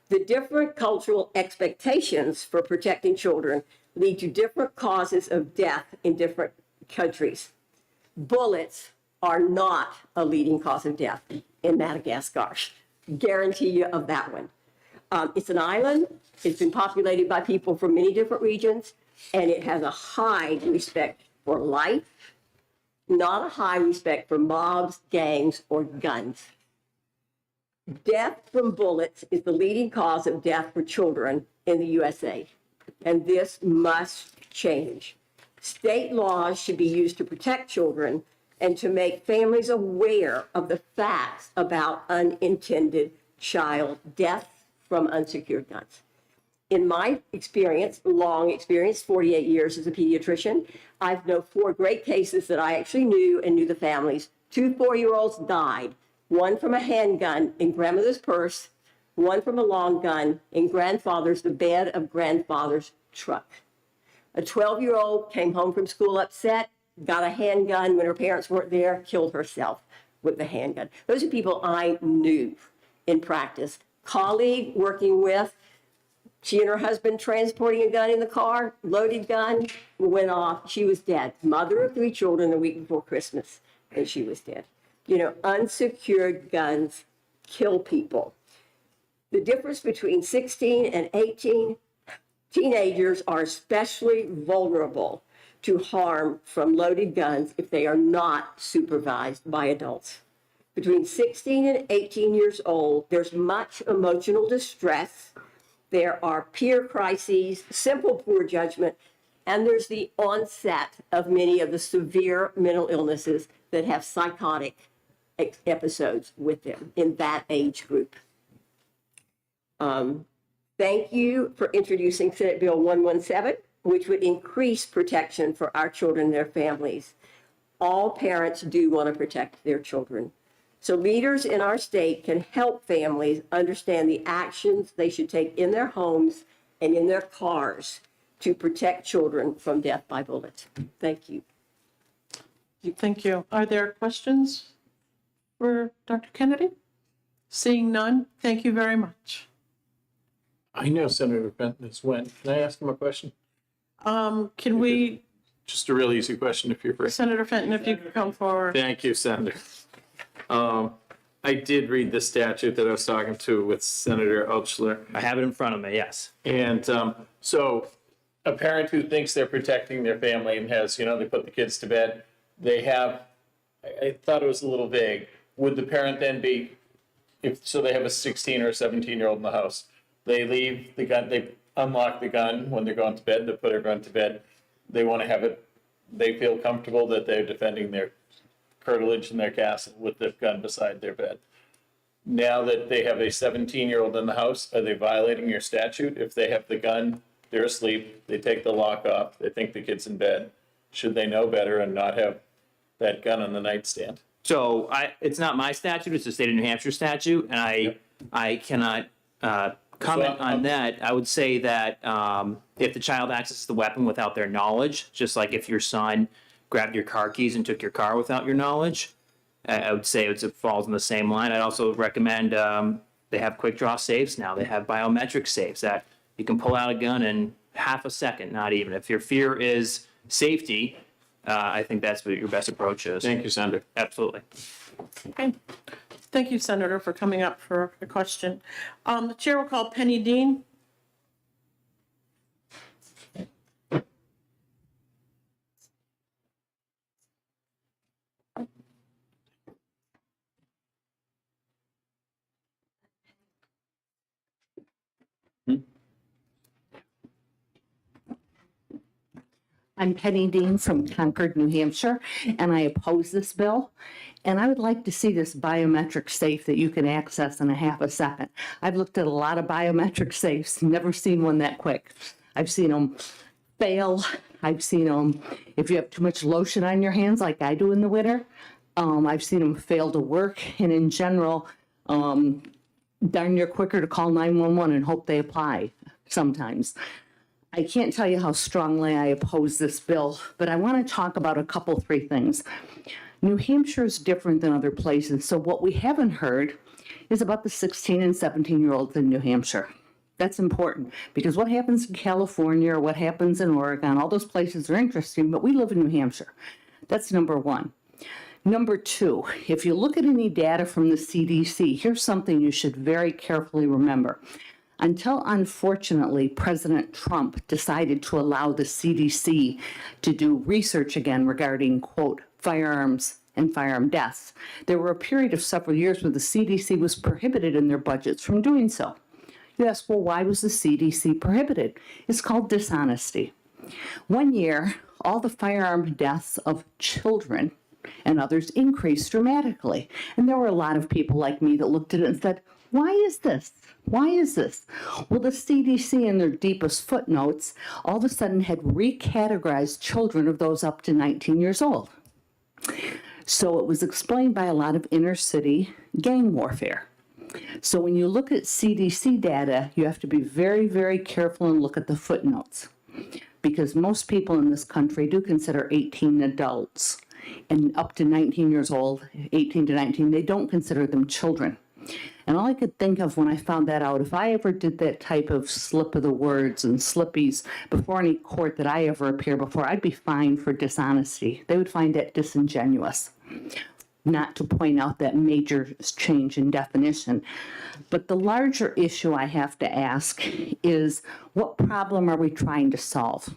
The different cultural expectations for protecting children lead to different causes of death in different countries. Bullets are not a leading cause of death in Madagascar. Guarantee you of that one. It's an island. It's been populated by people from many different regions, and it has a high respect for life, not a high respect for mobs, gangs, or guns. Death from bullets is the leading cause of death for children in the USA, and this must change. State laws should be used to protect children and to make families aware of the facts about unintended child death from unsecured guns. In my experience, long experience, 48 years as a pediatrician, I've known 4 great cases that I actually knew and knew the families. 2 4-year-olds died, one from a handgun in grandmother's purse, one from a long gun in the bed of grandfather's truck. A 12-year-old came home from school upset, got a handgun when her parents weren't there, killed herself with the handgun. Those are people I knew in practice. Colleague working with, she and her husband transporting a gun in the car, loaded gun, went off. She was dead. Mother of 3 children the week before Christmas, and she was dead. You know, unsecured guns kill people. The difference between 16 and 18, teenagers are especially vulnerable to harm from loaded guns if they are not supervised by adults. Between 16 and 18 years old, there's much emotional distress. There are peer crises, simple poor judgment, and there's the onset of many of the severe mental illnesses that have psychotic episodes with them in that age group. Thank you for introducing Senate Bill 117, which would increase protection for our children and their families. All parents do want to protect their children. So leaders in our state can help families understand the actions they should take in their homes and in their cars to protect children from death by bullets. Thank you. Thank you. Are there questions for Dr. Kennedy? Seeing none, thank you very much. I know Senator Fenton has went. Can I ask him a question? Can we, Just a real easy question if you're free. Senator Fenton, if you could come forward. Thank you, Senator. I did read the statute that I was talking to with Senator Altshuler. I have it in front of me, yes. And so a parent who thinks they're protecting their family and has, you know, they put the kids to bed, they have, I thought it was a little vague. Would the parent then be, so they have a 16 or 17-year-old in the house, they leave the gun, they unlock the gun when they're going to bed, they put everyone to bed. They want to have it, they feel comfortable that they're defending their curtilage in their castle with the gun beside their bed. Now that they have a 17-year-old in the house, are they violating your statute? If they have the gun, they're asleep, they take the lock off, they think the kid's in bed, should they know better and not have that gun on the nightstand? So it's not my statute, it's the state of New Hampshire statute, and I cannot comment on that, I would say that if the child accesses the weapon without their knowledge, just like if your son grabbed your car keys and took your car without your knowledge, I would say it falls in the same line. I'd also recommend they have quick draw safes now. They have biometric safes that you can pull out a gun in half a second, not even. If your fear is safety, I think that's what your best approach is. Thank you, Senator. Absolutely. Okay. Thank you, Senator, for coming up for a question. The chair will call Penny Dean. I'm Penny Dean from Concord, New Hampshire, and I oppose this bill. And I would like to see this biometric safe that you can access in a half a second. I've looked at a lot of biometric safes, never seen one that quick. I've seen them fail. I've seen them, if you have too much lotion on your hands like I do in the winter, I've seen them fail to work. And in general, darn near quicker to call 911 and hope they apply sometimes. I can't tell you how strongly I oppose this bill, but I want to talk about three things. New Hampshire is different than other places, so what we haven't heard is about the 16 and 17-year-olds in New Hampshire. That's important, because what happens in California or what happens in Oregon, all those places are interesting, but we live in New Hampshire. That's number one. Number two, if you look at any data from the CDC, here's something you should very carefully remember. Until, unfortunately, President Trump decided to allow the CDC to do research again regarding, quote, firearms and firearm deaths, there were a period of several years where the CDC was prohibited in their budgets from doing so. You ask, well, why was the CDC prohibited? It's called dishonesty. One year, all the firearm deaths of children and others increased dramatically. And there were a lot of people like me that looked at it and said, why is this? Why is this? Well, the CDC in their deepest footnotes all of a sudden had recategorized children of those up to 19 years old. So it was explained by a lot of inner city gang warfare. So when you look at CDC data, you have to be very, very careful and look at the footnotes, because most people in this country do consider 18 adults, and up to 19 years old, 18 to 19, they don't consider them children. And all I could think of when I found that out, if I ever did that type of slip of the words and slippies before any court that I ever appear before, I'd be fined for dishonesty. They would find that disingenuous, not to point out that major change in definition. But the larger issue I have to ask is, what problem are we trying to solve?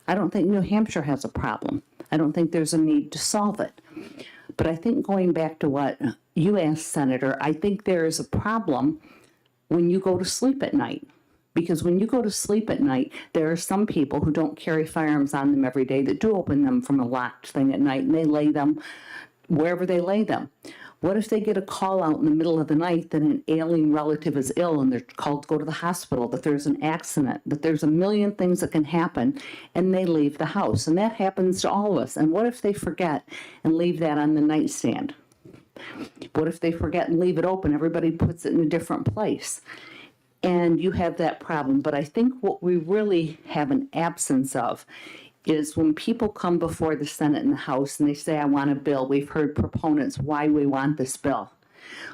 I don't think New Hampshire has a problem. I don't think there's a need to solve it. But I think going back to what you asked, Senator, I think there is a problem when you go to sleep at night. Because when you go to sleep at night, there are some people who don't carry firearms on them every day that do open them from a locked thing at night, and they lay them wherever they lay them. What if they get a call out in the middle of the night that an ailing relative is ill and they're called to go to the hospital, that there's an accident, that there's a million things that can happen, and they leave the house? And that happens to all of us. And what if they forget and leave that on the nightstand? What if they forget and leave it open? Everybody puts it in a different place. And you have that problem. But I think what we really have an absence of is when people come before the Senate and the House and they say, I want a bill. We've heard proponents why we want this bill.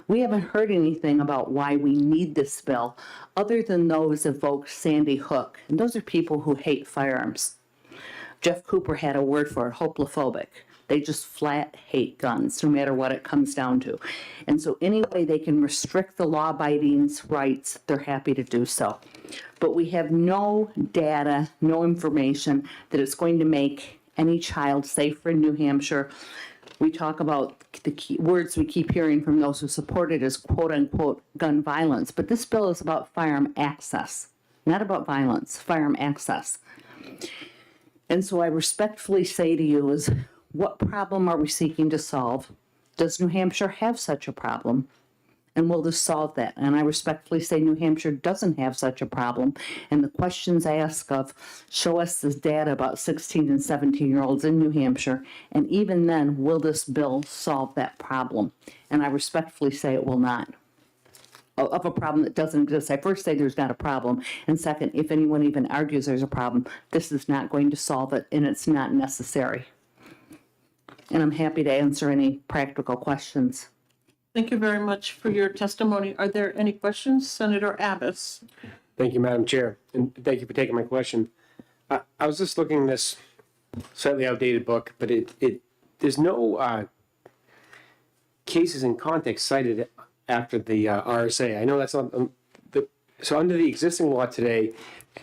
We haven't heard anything about why we need this bill other than those evoked Sandy Hook. And those are people who hate firearms. Jeff Cooper had a word for it, hoplophobic. They just flat hate guns, no matter what it comes down to. And so any way they can restrict the law-abiding's rights, they're happy to do so. But we have no data, no information that it's going to make any child safer in New Hampshire. We talk about the key words we keep hearing from those who support it as quote-unquote gun violence. But this bill is about firearm access, not about violence, firearm access. And so I respectfully say to you is, what problem are we seeking to solve? Does New Hampshire have such a problem? And will this solve that? And I respectfully say New Hampshire doesn't have such a problem. And the questions I ask of, show us this data about 16 and 17-year-olds in New Hampshire. And even then, will this bill solve that problem? And I respectfully say it will not. of a problem that doesn't exist. I first say there's not a problem, and second, if anyone even argues there's a problem, this is not going to solve it, and it's not necessary. And I'm happy to answer any practical questions. Thank you very much for your testimony. Are there any questions? Senator Abbas. Thank you, Madam Chair, and thank you for taking my question. I was just looking at this slightly outdated book, but there's no cases in context cited after the RSA. I know that's not so under the existing law today,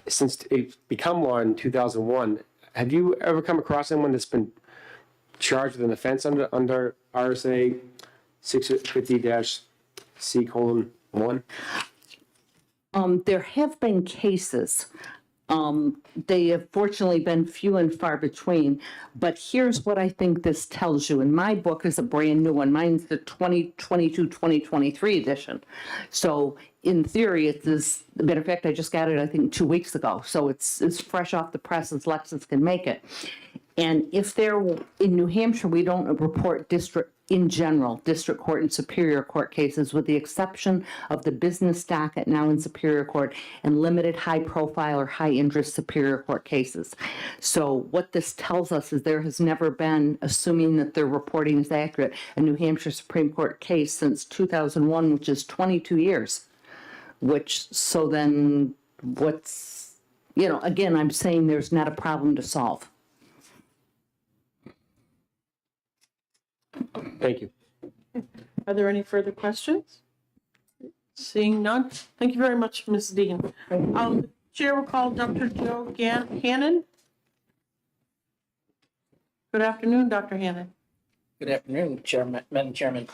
since it's become law in 2001. Have you ever come across anyone that's been charged with an offense under RSA 650-C:1? There have been cases. They have fortunately been few and far between, but here's what I think this tells you. And my book is a brand new one. Mine's the 2022-2023 edition. So in theory, it's this, matter of fact, I just got it, I think, 2 weeks ago. So it's as fresh off the press as Lexus can make it. And if there, in New Hampshire, we don't report district court and superior court cases, with the exception of the business docket now in superior court and limited high profile or high interest superior court cases. So what this tells us is there has never been, assuming that their reporting is accurate, a New Hampshire Supreme Court case since 2001, which is 22 years. So then what's, again, I'm saying there's not a problem to solve. Thank you. Are there any further questions? Seeing none, thank you very much, Ms. Dean. The Chair will call Dr. Joe Hannon. Good afternoon, Dr. Hannon. Good afternoon, Madam Chairman.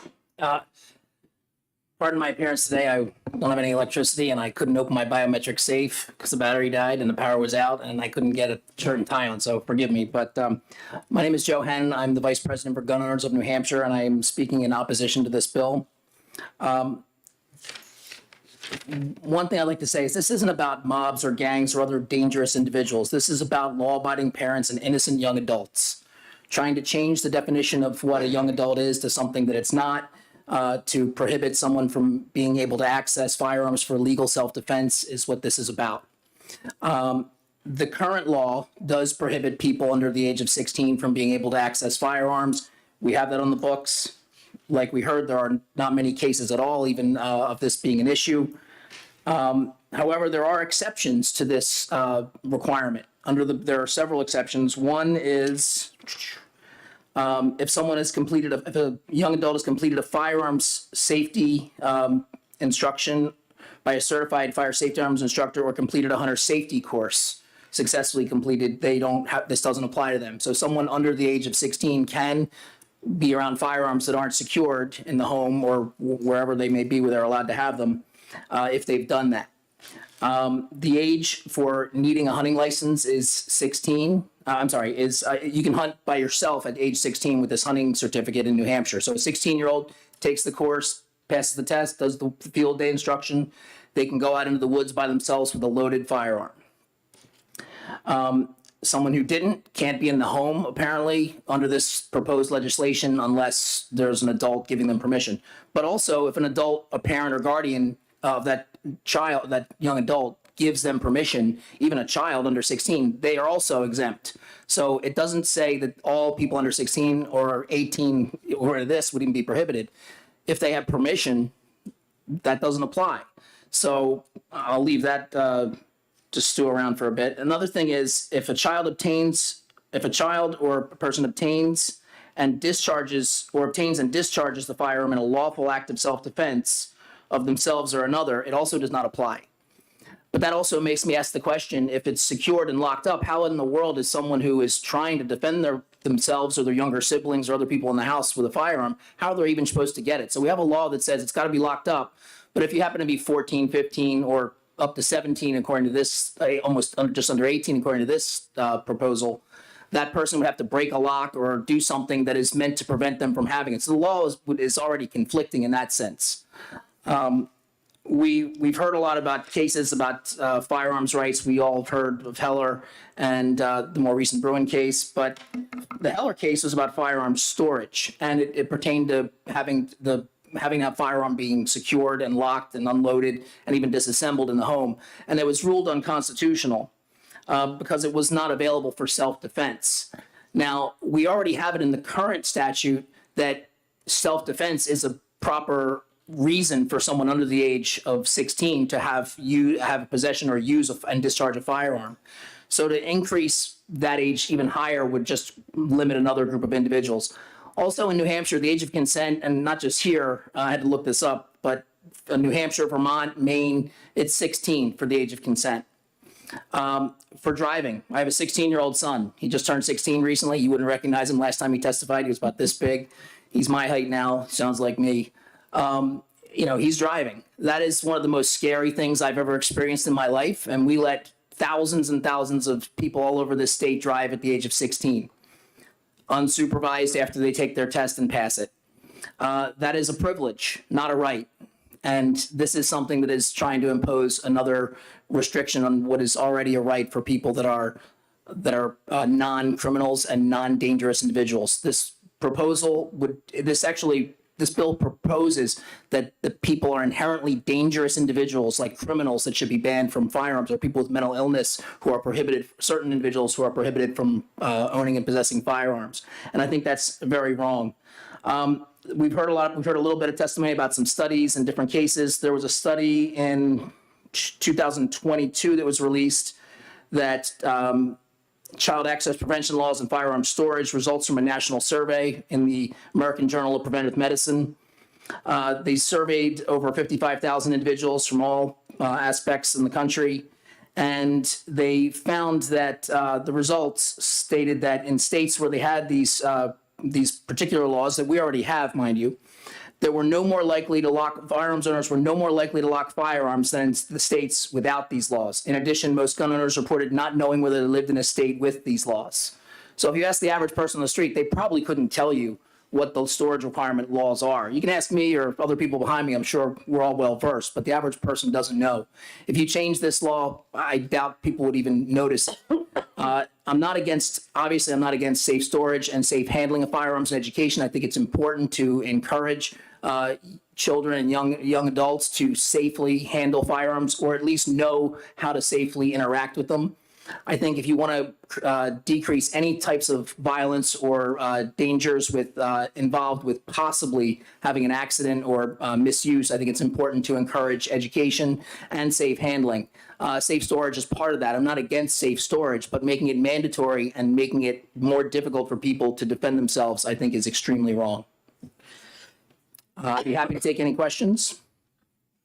Pardon my appearance today. I don't have any electricity and I couldn't open my biometric safe because the battery died and the power was out and I couldn't get a shirt and tie on, so forgive me. But my name is Joe Henn. I'm the Vice President for Gun Owners of New Hampshire, and I am speaking in opposition to this bill. One thing I'd like to say is this isn't about mobs or gangs or other dangerous individuals. This is about law-abiding parents and innocent young adults trying to change the definition of what a young adult is to something that it's not. To prohibit someone from being able to access firearms for legal self-defense is what this is about. The current law does prohibit people under the age of 16 from being able to access firearms. We have that on the books. Like we heard, there are not many cases at all, even of this being an issue. However, there are exceptions to this requirement. There are several exceptions. One is if a young adult has completed a firearms safety instruction by a certified fire safety arms instructor or completed a hunter safety course, successfully completed, this doesn't apply to them. So someone under the age of 16 can be around firearms that aren't secured in the home or wherever they may be where they're allowed to have them if they've done that. The age for needing a hunting license is 16. You can hunt by yourself at age 16 with this hunting certificate in New Hampshire. So a 16-year-old takes the course, passes the test, does the field day instruction. They can go out into the woods by themselves with a loaded firearm. Someone who didn't can't be in the home, apparently, under this proposed legislation unless there's an adult giving them permission. But also, if an adult, a parent or guardian of that child, that young adult, gives them permission, even a child under 16, they are also exempt. So it doesn't say that all people under 16 or 18 or this would even be prohibited. If they have permission, that doesn't apply. So I'll leave that to stew around for a bit. Another thing is if a child or a person obtains and discharges the firearm in a lawful act of self-defense of themselves or another, it also does not apply. But that also makes me ask the question, if it's secured and locked up, how in the world is someone who is trying to defend themselves or their younger siblings or other people in the house with a firearm, how they're even supposed to get it? So we have a law that says it's got to be locked up. But if you happen to be 14, 15, or up to 17, according to this, just under 18, according to this proposal, that person would have to break a lock or do something that is meant to prevent them from having it. So the law is already conflicting in that sense. We've heard a lot about cases about firearms rights. We all have heard of Heller and the more recent Bruin case, but the Heller case was about firearms storage, and it pertained to having the having that firearm being secured and locked and unloaded and even disassembled in the home. And it was ruled unconstitutional because it was not available for self-defense. Now, we already have it in the current statute that self-defense is a proper reason for someone under the age of 16 to have possession or use and discharge a firearm. So to increase that age even higher would just limit another group of individuals. Also in New Hampshire, the age of consent, and not just here, I had to look this up, but New Hampshire, Vermont, Maine, it's 16 for the age of consent. For driving, I have a 16-year-old son. He just turned 16 recently. You wouldn't recognize him. Last time he testified, he was about this big. He's my height now, sounds like me. He's driving. That is one of the most scary things I've ever experienced in my life, and we let thousands and thousands of people all over this state drive at the age of 16, unsupervised after they take their test and pass it. That is a privilege, not a right. And this is something that is trying to impose another restriction on what is already a right for people that are non-criminals and non-dangerous individuals. This bill proposes that the people are inherently dangerous individuals, like criminals, that should be banned from firearms, or people with mental illness who are prohibited, certain individuals who are prohibited from owning and possessing firearms. And I think that's very wrong. We've heard a little bit of testimony about some studies and different cases. There was a study in 2022 that was released that child access prevention laws and firearm storage results from a national survey in the American Journal of Preventive Medicine. They surveyed over 55,000 individuals from all aspects in the country, and they found that the results stated that in states where they had these particular laws that we already have, mind you, that were no more likely to lock firearms owners were no more likely to lock firearms than in the states without these laws. In addition, most gun owners reported not knowing whether they lived in a state with these laws. So if you ask the average person on the street, they probably couldn't tell you what those storage requirement laws are. You can ask me or other people behind me. I'm sure we're all well versed, but the average person doesn't know. If you change this law, I doubt people would even notice it. I'm not against safe storage and safe handling of firearms in education. I think it's important to encourage children and young adults to safely handle firearms, or at least know how to safely interact with them. I think if you want to decrease any types of violence or dangers involved with possibly having an accident or misuse, I think it's important to encourage education and safe handling. Safe storage is part of that. I'm not against safe storage, but making it mandatory and making it more difficult for people to defend themselves, I think, is extremely wrong. I'd be happy to take any questions.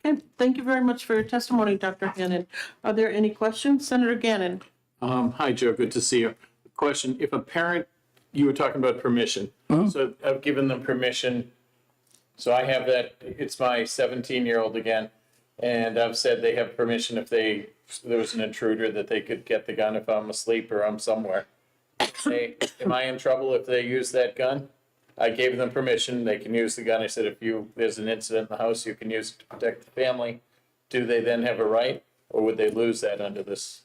Okay, thank you very much for your testimony, Dr. Gannon. Are there any questions? Senator Gannon. Hi, Joe. Good to see you. Question: if a parent, you were talking about permission. So I've given them permission. So I have that. It's my 17-year-old again, and I've said they have permission if there was an intruder that they could get the gun if I'm asleep or I'm somewhere. Hey, am I in trouble if they use that gun? I gave them permission. They can use the gun. I said, there's an incident in the house, you can use it to protect the family. Do they then have a right, or would they lose that under this?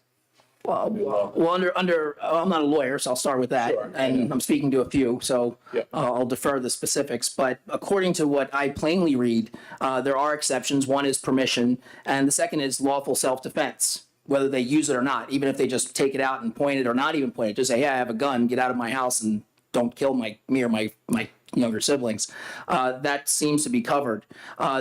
Well, I'm not a lawyer, so I'll start with that. Sure. And I'm speaking to a few, so I'll defer the specifics. But according to what I plainly read, there are exceptions. One is permission, and the second is lawful self-defense, whether they use it or not. Even if they just take it out and point it, or not even point it, just say, hey, I have a gun, get out of my house and don't kill me or my younger siblings. That seems to be covered.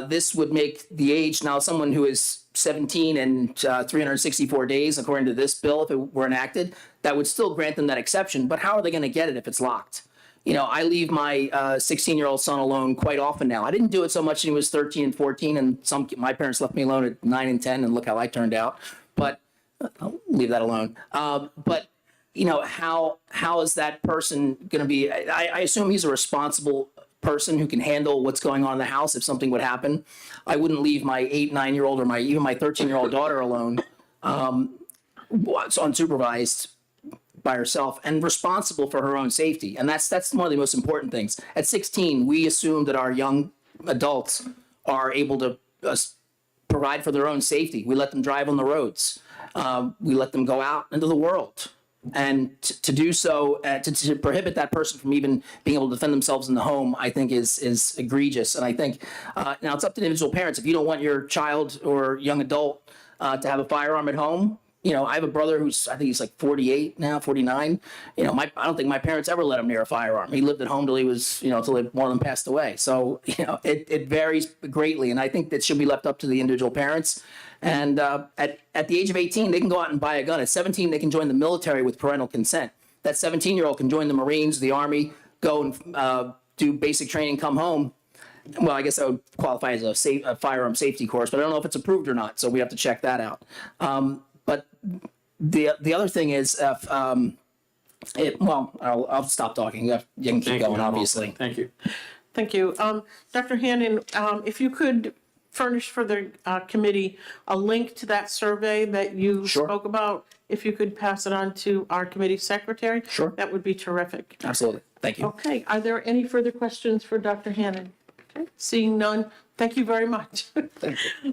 This would make the age, now someone who is 17 and 364 days, according to this bill, if it were enacted, that would still grant them that exception. But how are they going to get it if it's locked? I leave my 16-year-old son alone quite often now. I didn't do it so much when he was 13 and 14, and my parents left me alone at 9 and 10, and look how I turned out. But I'll leave that alone. But how is that person going to be? I assume he's a responsible person who can handle what's going on in the house if something would happen. I wouldn't leave my 8-9-year-old or even my 13-year-old daughter alone, unsupervised by herself and responsible for her own safety. And that's one of the most important things. At 16, we assume that our young adults are able to provide for their own safety. We let them drive on the roads. We let them go out into the world. And to do so, to prohibit that person from even being able to defend themselves in the home, I think is egregious. And I think now it's up to the individual parents. If you don't want your child or young adult to have a firearm at home, you know, I have a brother who's, I think he's like 48 now, 49. You know, I don't think my parents ever let him near a firearm. He lived at home till he was, you know, till one of them passed away. So, you know, it varies greatly. And I think that should be left up to the individual parents. And at the age of 18, they can go out and buy a gun. At 17, they can join the military with parental consent. That 17-year-old can join the Marines, the Army, go and do basic training, come home. Well, I guess that would qualify as a firearm safety course, but I don't know if it's approved or not. So we have to check that out. But the other thing is, I'll stop talking. You can keep going, obviously. Thank you. Thank you. Dr. Hannon, if you could furnish for the committee a link to that survey that you spoke about, if you could pass it on to our committee secretary, that would be terrific. Absolutely. Thank you. Okay. Are there any further questions for Dr. Hannon? Okay. Seeing none, thank you very much.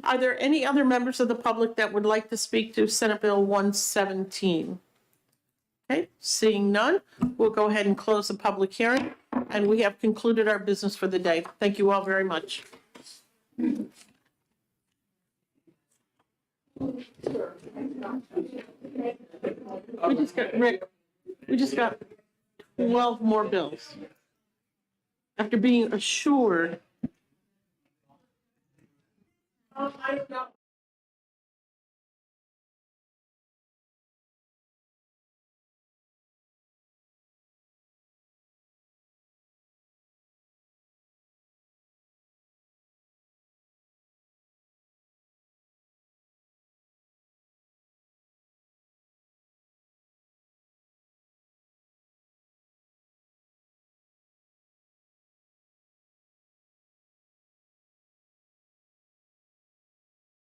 Are there any other members of the public that would like to speak to Senate Bill 117? Okay, seeing none, we'll go ahead and close the public hearing, and we have concluded our business for the day. Thank you all very much. We just got 12 more bills. After being assured. I don't know.